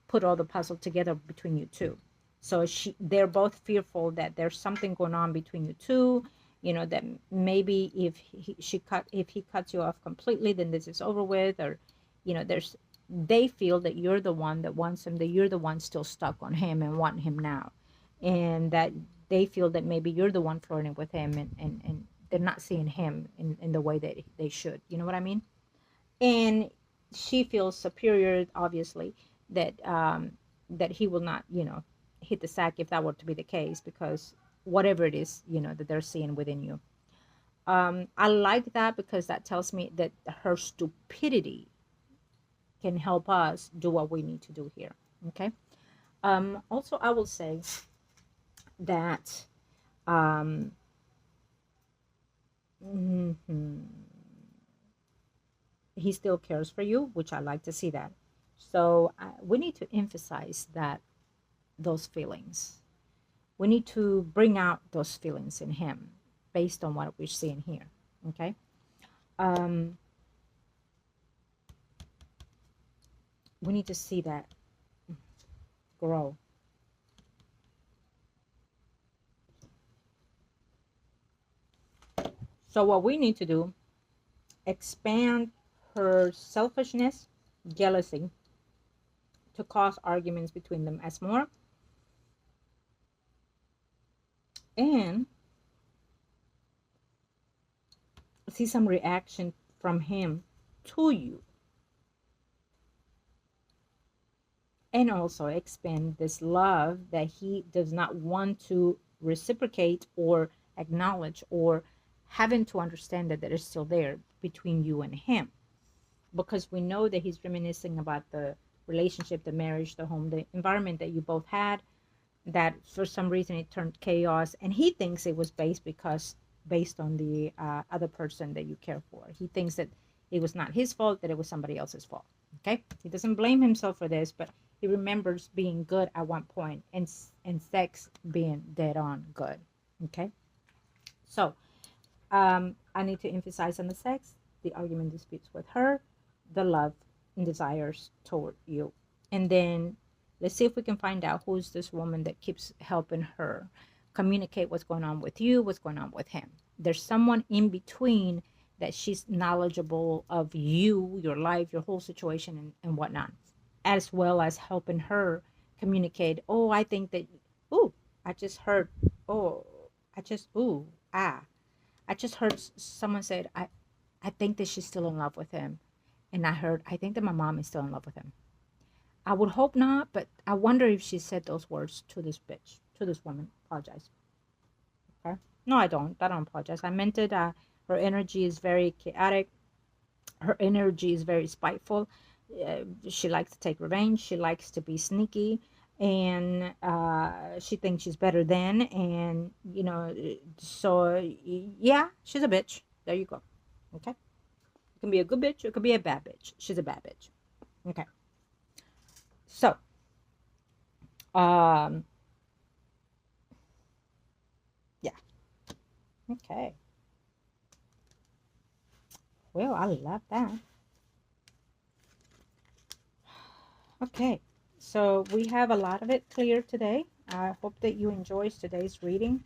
put all the puzzle together between you two. So they're both fearful that there's something going on between you two. That maybe if he cuts you off completely, then this is over with, or there's they feel that you're the one that wants him, that you're the one still stuck on him and want him now, and that they feel that maybe you're the one flirting with him, and they're not seeing him in the way that they should. You know what I mean? And she feels superior, obviously, that that he will not, hit the sack if that were to be the case, because whatever it is, that they're seeing within you. I like that because that tells me that her stupidity can help us do what we need to do here. Okay. Also, I will say that um, mhm, he still cares for you, which I like to see that. So we need to emphasize that those feelings. We need to bring out those feelings in him based on what we're seeing here. Okay. Um, we need to see that grow. So what we need to do, expand her selfishness, jealousy, to cause arguments between them as more, and see some reaction from him to you, and also expand this love that he does not want to reciprocate or acknowledge, or having to understand that is still there between you and him, because we know that he's reminiscing about the relationship, the marriage, the home, the environment that you both had, that for some reason it turned chaos, and he thinks it was based on the other person that you care for. He thinks that it was not his fault, that it was somebody else's fault. Okay, he doesn't blame himself for this, but he remembers being good at one point, and sex being dead on good. Okay, so I need to emphasize on the sex, the argument disputes with her, the love and desires toward you. And then let's see if we can find out who's this woman that keeps helping her communicate what's going on with you, what's going on with him. There's someone in between that she's knowledgeable of you, your life, your whole situation, and whatnot, as well as helping her communicate. Oh, I think that, oh, I just heard, oh, I just, ooh, ah, I just heard someone said, I think that she's still in love with him. And I heard, I think that my mom is still in love with him. I would hope not, but I wonder if she said those words to this bitch, to this woman. Apologize. Okay? No, I don't. I don't apologize. I meant it. Her energy is very chaotic. Her energy is very spiteful. She likes to take revenge. She likes to be sneaky. And she thinks she's better than. And, so yeah, she's a bitch. There you go. Okay? It can be a good bitch. It could be a bad bitch. She's a bad bitch. Okay. So, um, yeah. Okay. Well, I love that. Okay. So we have a lot of it clear today. I hope that you enjoyed today's reading.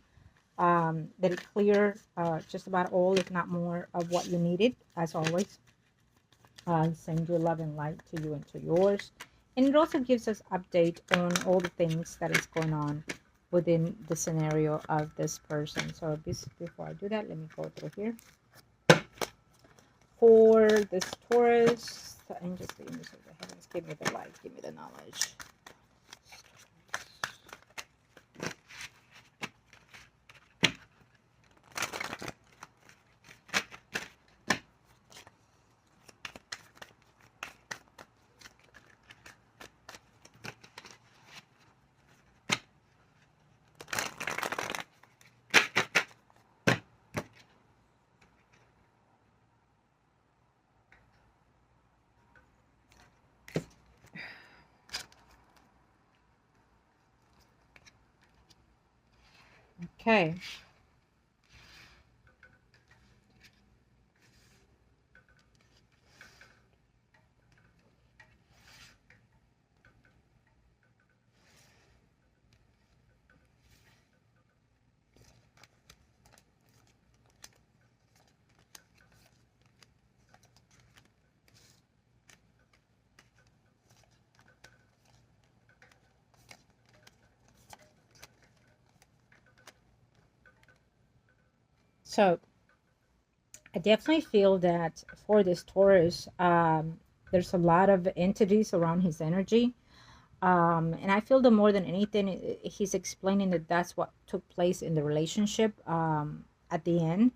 That it cleared just about all, if not more, of what you needed. As always, send your love and light to you and to yours. And it also gives us update on all the things that is going on within the scenario of this person. So before I do that, let me go through here. For this Taurus, the angels, the heavens, give me the light, give me the knowledge. Okay. So I definitely feel that for this Taurus, there's a lot of entities around his energy. And I feel that more than anything, he's explaining that that's what took place in the relationship at the end.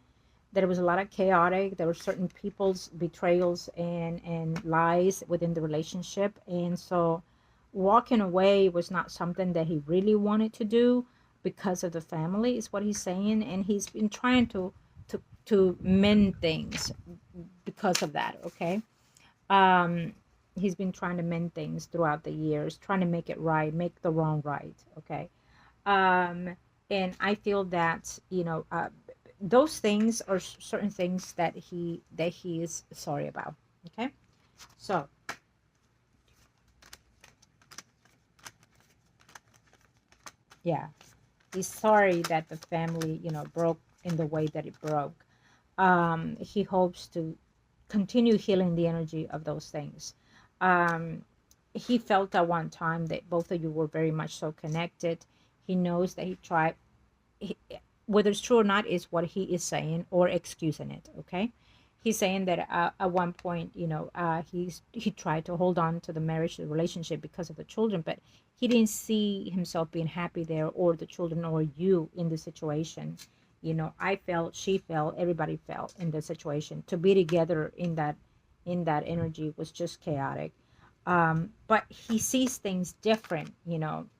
That it was a lot of chaotic. There were certain people's betrayals and lies within the relationship. And so walking away was not something that he really wanted to do because of the family, is what he's saying. And he's been trying to mend things because of that, okay? um he's been trying to mend things throughout the years, trying to make it right, make the wrong right, okay? um and I feel that, those things are certain things that he is sorry about, okay? So yeah, he's sorry that the family, broke in the way that it broke. He hopes to continue healing the energy of those things. um he felt at one time that both of you were very much so connected. He knows that he tried, he, whether it's true or not is what he is saying or excusing it, okay? He's saying that at one point, he tried to hold on to the marriage, the relationship, because of the children, but he didn't see himself being happy there, or the children, or you in the situation. I felt, she felt, everybody felt in the situation. To be together in that energy was just chaotic. But he sees things different,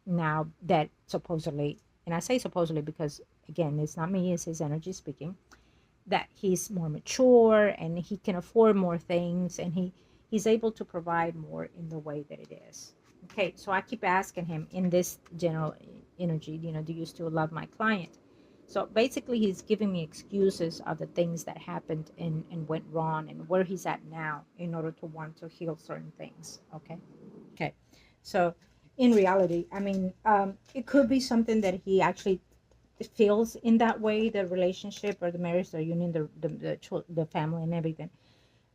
now that supposedly, and I say supposedly because, again, it's not me, it's his energy speaking, that he's more mature and he can afford more things, and he's able to provide more in the way that it is. Okay, so I keep asking him in this general energy, do you still love my client? So basically he's giving me excuses of the things that happened and went wrong, and where he's at now in order to want to heal certain things, okay? Okay. So in reality, I mean, it could be something that he actually feels in that way, the relationship or the marriage, the union, the family and everything.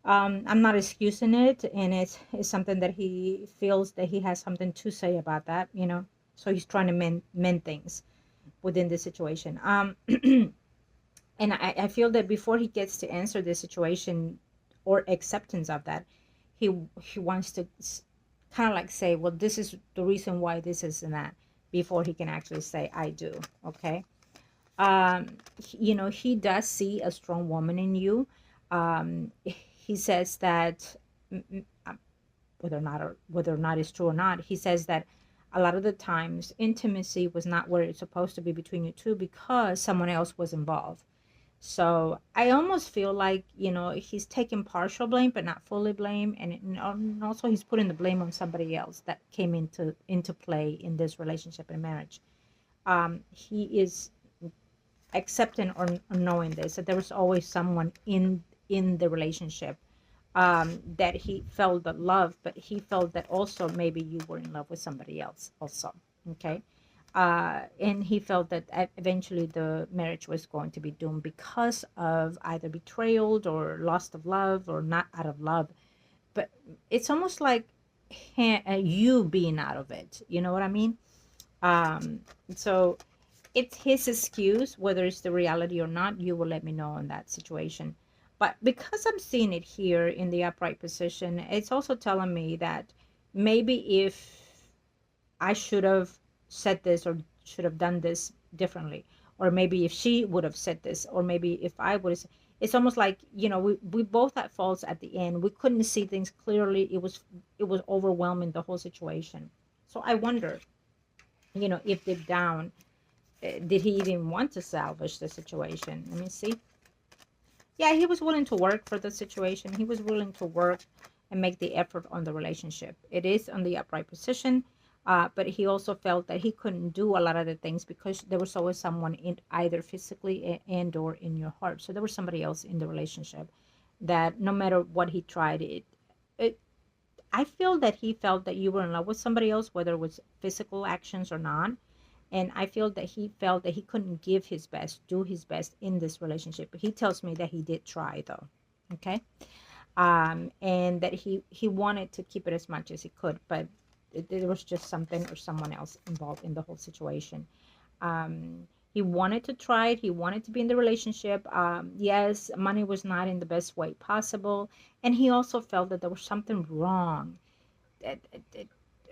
I'm not excusing it, and it's something that he feels that he has something to say about that, so he's trying to mend things within the situation. And I feel that before he gets to answer the situation or acceptance of that, he wants to kind of like say, well, this is the reason why this is and that, before he can actually say I do, okay? He does see a strong woman in you. He says that, whether or not it's true or not, he says that a lot of the times intimacy was not where it's supposed to be between you two because someone else was involved. So I almost feel like, he's taking partial blame, but not fully blame, and also he's putting the blame on somebody else that came into play in this relationship and marriage. He is accepting or knowing this, that there was always someone in the relationship, that he felt the love, but he felt that also maybe you were in love with somebody else also, okay? And he felt that eventually the marriage was going to be doomed because of either betrayal or loss of love, or not out of love, but it's almost like you being out of it, you know what I mean? So it's his excuse. Whether it's the reality or not, you will let me know on that situation. But because I'm seeing it here in the upright position, it's also telling me that maybe if I should have said this, or should have done this differently, or maybe if she would have said this, or maybe if I would have, it's almost like, we both had faults at the end. We couldn't see things clearly. It was overwhelming, the whole situation. So I wonder, if deep down, did he even want to salvage the situation? Let me see. Yeah, he was willing to work for the situation. He was willing to work and make the effort on the relationship. It is on the upright position, but he also felt that he couldn't do a lot of the things because there was always someone in, either physically and or in your heart. So there was somebody else in the relationship that no matter what he tried, it I feel that he felt that you were in love with somebody else, whether it was physical actions or not. And I feel that he felt that he couldn't give his best, do his best in this relationship. He tells me that he did try though. Okay. And that he wanted to keep it as much as he could, but there was just something or someone else involved in the whole situation. He wanted to try it. He wanted to be in the relationship. Yes, money was not in the best way possible. And he also felt that there was something wrong.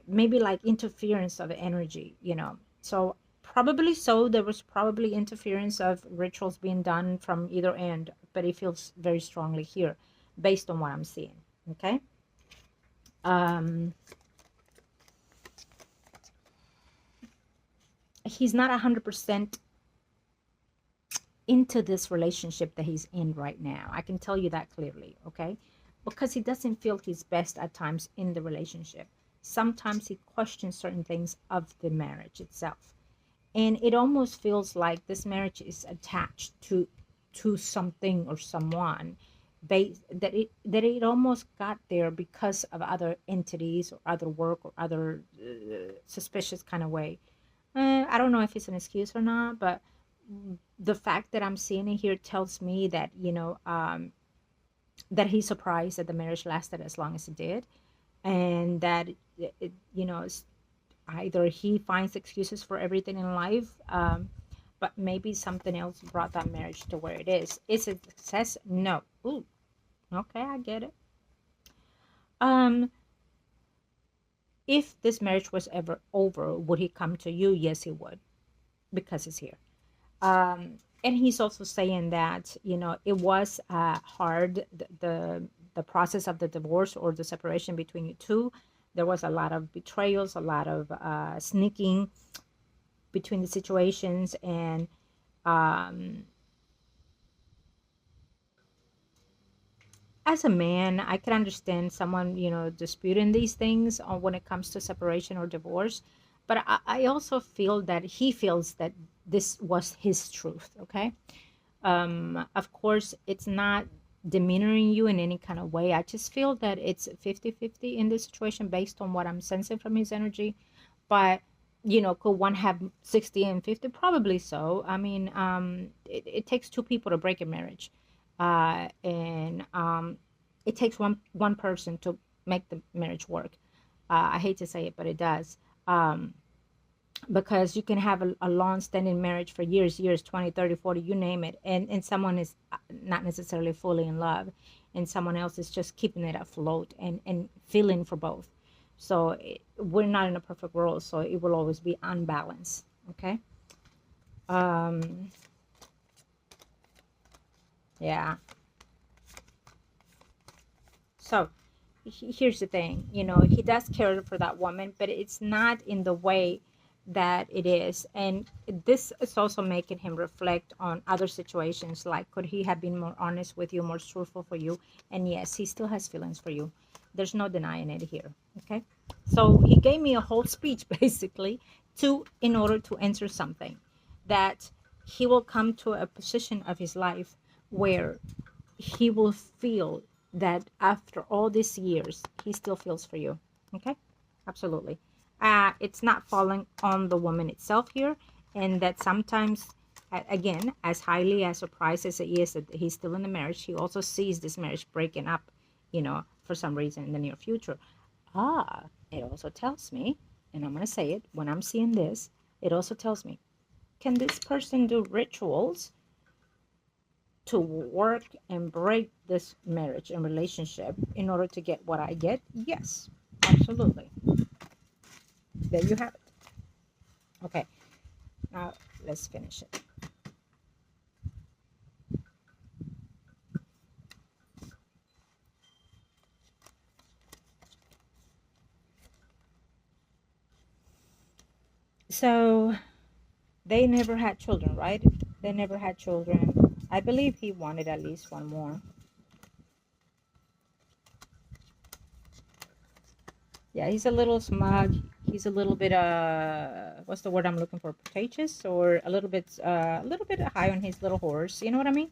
Maybe like interference of energy. So probably so. There was probably interference of rituals being done from either end, but it feels very strongly here based on what I'm seeing. Okay. Um, he's not 100% into this relationship that he's in right now. I can tell you that clearly, okay? Because he doesn't feel his best at times in the relationship. Sometimes he questions certain things of the marriage itself. And it almost feels like this marriage is attached to something or someone based that it almost got there because of other entities or other work or other suspicious kind of way. I don't know if it's an excuse or not, but the fact that I'm seeing it here tells me that that he's surprised that the marriage lasted as long as it did, and that either he finds excuses for everything in life, but maybe something else brought that marriage to where it is. Is it success? No. Ooh, okay, I get it. Um, if this marriage was ever over, would he come to you? Yes, he would, because he's here. And he's also saying that it was hard, the process of the divorce or the separation between you two. There was a lot of betrayals, a lot of sneaking between the situations, and um, as a man, I can understand someone, disputing these things on when it comes to separation or divorce. But I also feel that he feels that this was his truth. Okay. Of course, it's not demeaning you in any kind of way. I just feel that it's 50-50 in this situation based on what I'm sensing from his energy. But could one have 60 and 50? Probably so. I mean, it takes two people to break a marriage, and it takes one person to make the marriage work. I hate to say it, but it does. Because you can have a long-standing marriage for years, 20, 30, 40, you name it, and someone is not necessarily fully in love, and someone else is just keeping it afloat and feeling for both. So we're not in a perfect world, so it will always be unbalanced. Okay. um yeah. So here's the thing, he does care for that woman, but it's not in the way that it is. And this is also making him reflect on other situations, like could he have been more honest with you, more truthful for you? And yes, he still has feelings for you. There's no denying it here. Okay. So he gave me a whole speech basically to in order to answer something, that he will come to a position of his life where he will feel that after all these years, he still feels for you. Okay? Absolutely. It's not falling on the woman itself here, and that sometimes, again, as highly as surprised as he is that he's still in the marriage, he also sees this marriage breaking up, for some reason in the near future. It also tells me, and I'm going to say it when I'm seeing this, it also tells me, can this person do rituals to work and break this marriage and relationship in order to get what I get? Yes, absolutely. There you have it. Okay, now let's finish it. So they never had children, right? They never had children. I believe he wanted at least one more. Yeah, he's a little smug. He's a little bit what's the word I'm looking for? Pretentious, or a little bit high on his little horse. You know what I mean?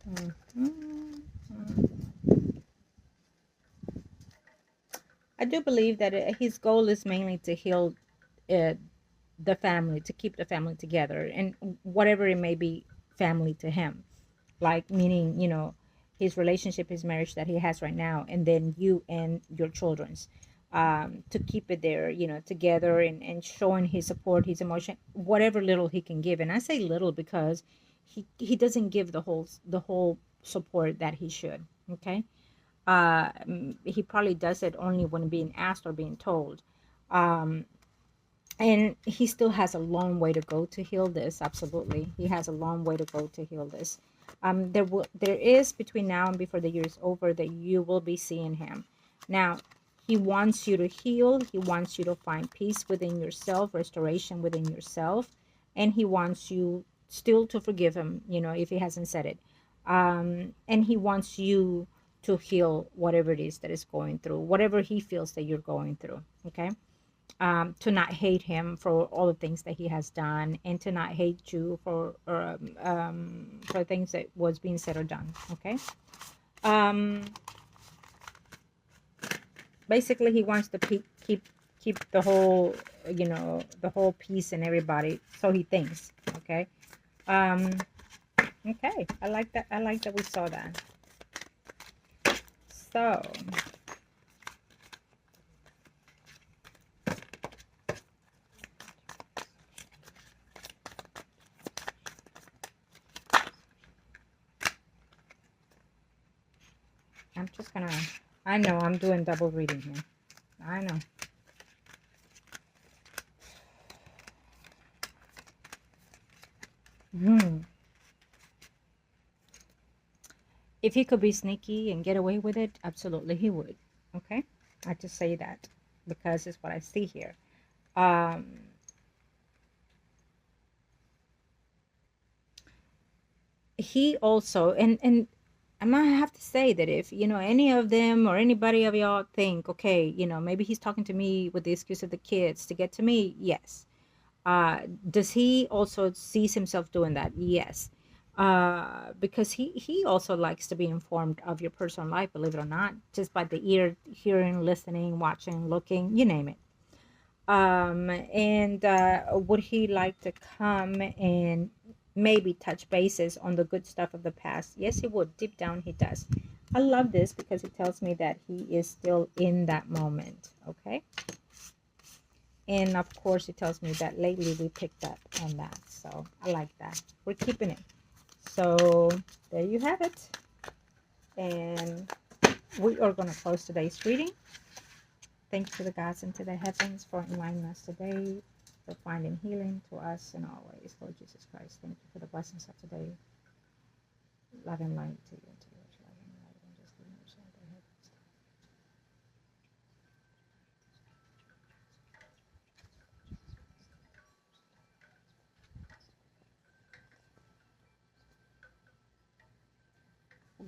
Hmm. Hmm. I do believe that his goal is mainly to heal uh, the family, to keep the family together, and whatever it may be, family to him. Like, meaning, his relationship, his marriage that he has right now, and then you and your children's, to keep it there, together, and showing his support, his emotion, whatever little he can give. And I say little because he doesn't give the whole support that he should. Okay. He probably does it only when being asked or being told. Um, and he still has a long way to go to heal this. Absolutely, he has a long way to go to heal this. There is, between now and before the year is over, that you will be seeing him. Now, he wants you to heal. He wants you to find peace within yourself, restoration within yourself, and he wants you still to forgive him, if he hasn't said it. And he wants you to heal whatever it is that is going through, whatever he feels that you're going through. Okay. To not hate him for all the things that he has done, and to not hate you for things that was being said or done. Okay. um Basically, he wants to keep the whole, the whole peace in everybody, so he thinks. Okay. um okay, I like that we saw that. So I'm just gonna, I know I'm doing double reading here, I know. Hmm. If he could be sneaky and get away with it, absolutely he would. Okay. I just say that because it's what I see here. um he also, and I might have to say that if any of them or anybody of y'all think, okay, maybe he's talking to me with the excuse of the kids to get to me, yes. Does he also sees himself doing that? Yes. Because he also likes to be informed of your personal life, believe it or not, just by the ear, hearing, listening, watching, looking, you name it. And would he like to come and maybe touch bases on the good stuff of the past? Yes, he would. Deep down, he does. I love this because it tells me that he is still in that moment. Okay. And of course, it tells me that lately we picked up on that. So I like that. We're keeping it. So there you have it. And we are going to close today's reading. Thank you to the gods and to the heavens for enlightening us today, for finding healing to us and always. Lord Jesus Christ, thank you for the blessings of today. Love and light to you and to yours. Love and light and just leave your soul there.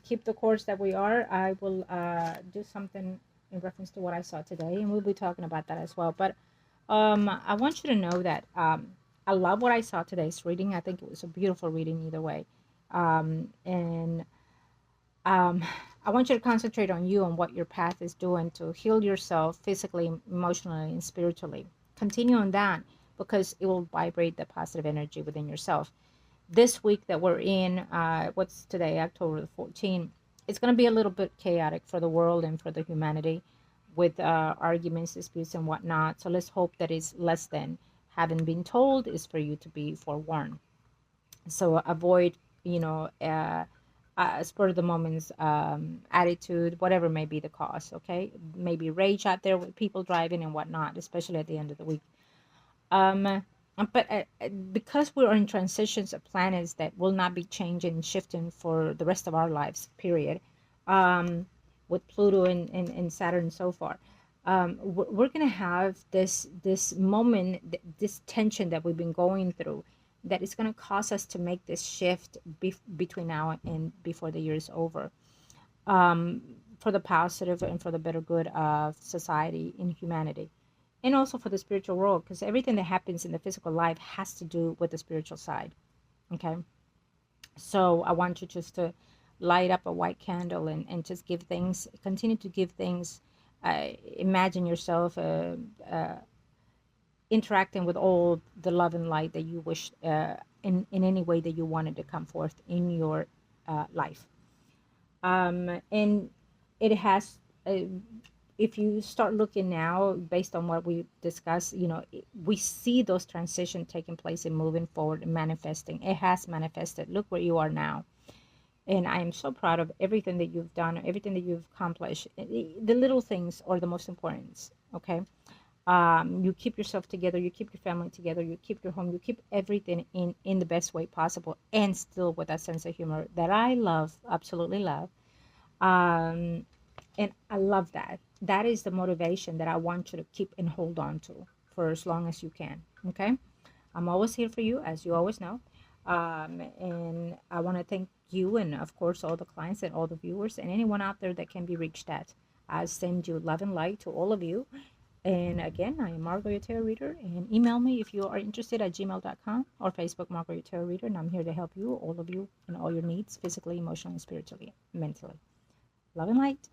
Keep the course that we are. I will do something in reference to what I saw today, and we'll be talking about that as well. But I want you to know that I love what I saw today's reading. I think it was a beautiful reading either way. And I want you to concentrate on you and what your path is doing to heal yourself physically, emotionally, and spiritually. Continue on that because it will vibrate the positive energy within yourself. This week that we're in, what's today, October the 14th, it's going to be a little bit chaotic for the world and for the humanity with arguments, disputes, and whatnot. So let's hope that it's less than. Having been told is for you to be forewarned. So avoid, spur of the moment's attitude, whatever may be the cause. Okay, maybe rage out there with people driving and whatnot, especially at the end of the week. um but because we're in transitions of planets that will not be changing and shifting for the rest of our lives, period, um with Pluto and Saturn so far, we're gonna have this moment, this tension that we've been going through, that is going to cause us to make this shift between now and before the year is over, um, for the positive and for the better good of society and humanity, and also for the spiritual world, because everything that happens in the physical life has to do with the spiritual side. Okay. So I want you just to light up a white candle and just give things, continue to give things. Imagine yourself interacting with all the love and light that you wish, in any way that you wanted to come forth in your life. And it has, if you start looking now based on what we discussed, we see those transitions taking place and moving forward and manifesting. It has manifested. Look where you are now. And I am so proud of everything that you've done, everything that you've accomplished. The little things are the most important. Okay. You keep yourself together, you keep your family together, you keep your home, you keep everything in the best way possible, and still with that sense of humor that I love, absolutely love. um, and I love that. That is the motivation that I want you to keep and hold on to for as long as you can. Okay. I'm always here for you, as you always know. And I want to thank you, and of course all the clients and all the viewers and anyone out there that can be reached at. I send you love and light to all of you. And again, I am Margot, your tarot reader, and email me if you are interested at gmail.com, or Facebook, Margot, your tarot reader, and I'm here to help you, all of you, in all your needs, physically, emotionally, spiritually, mentally. Love and light.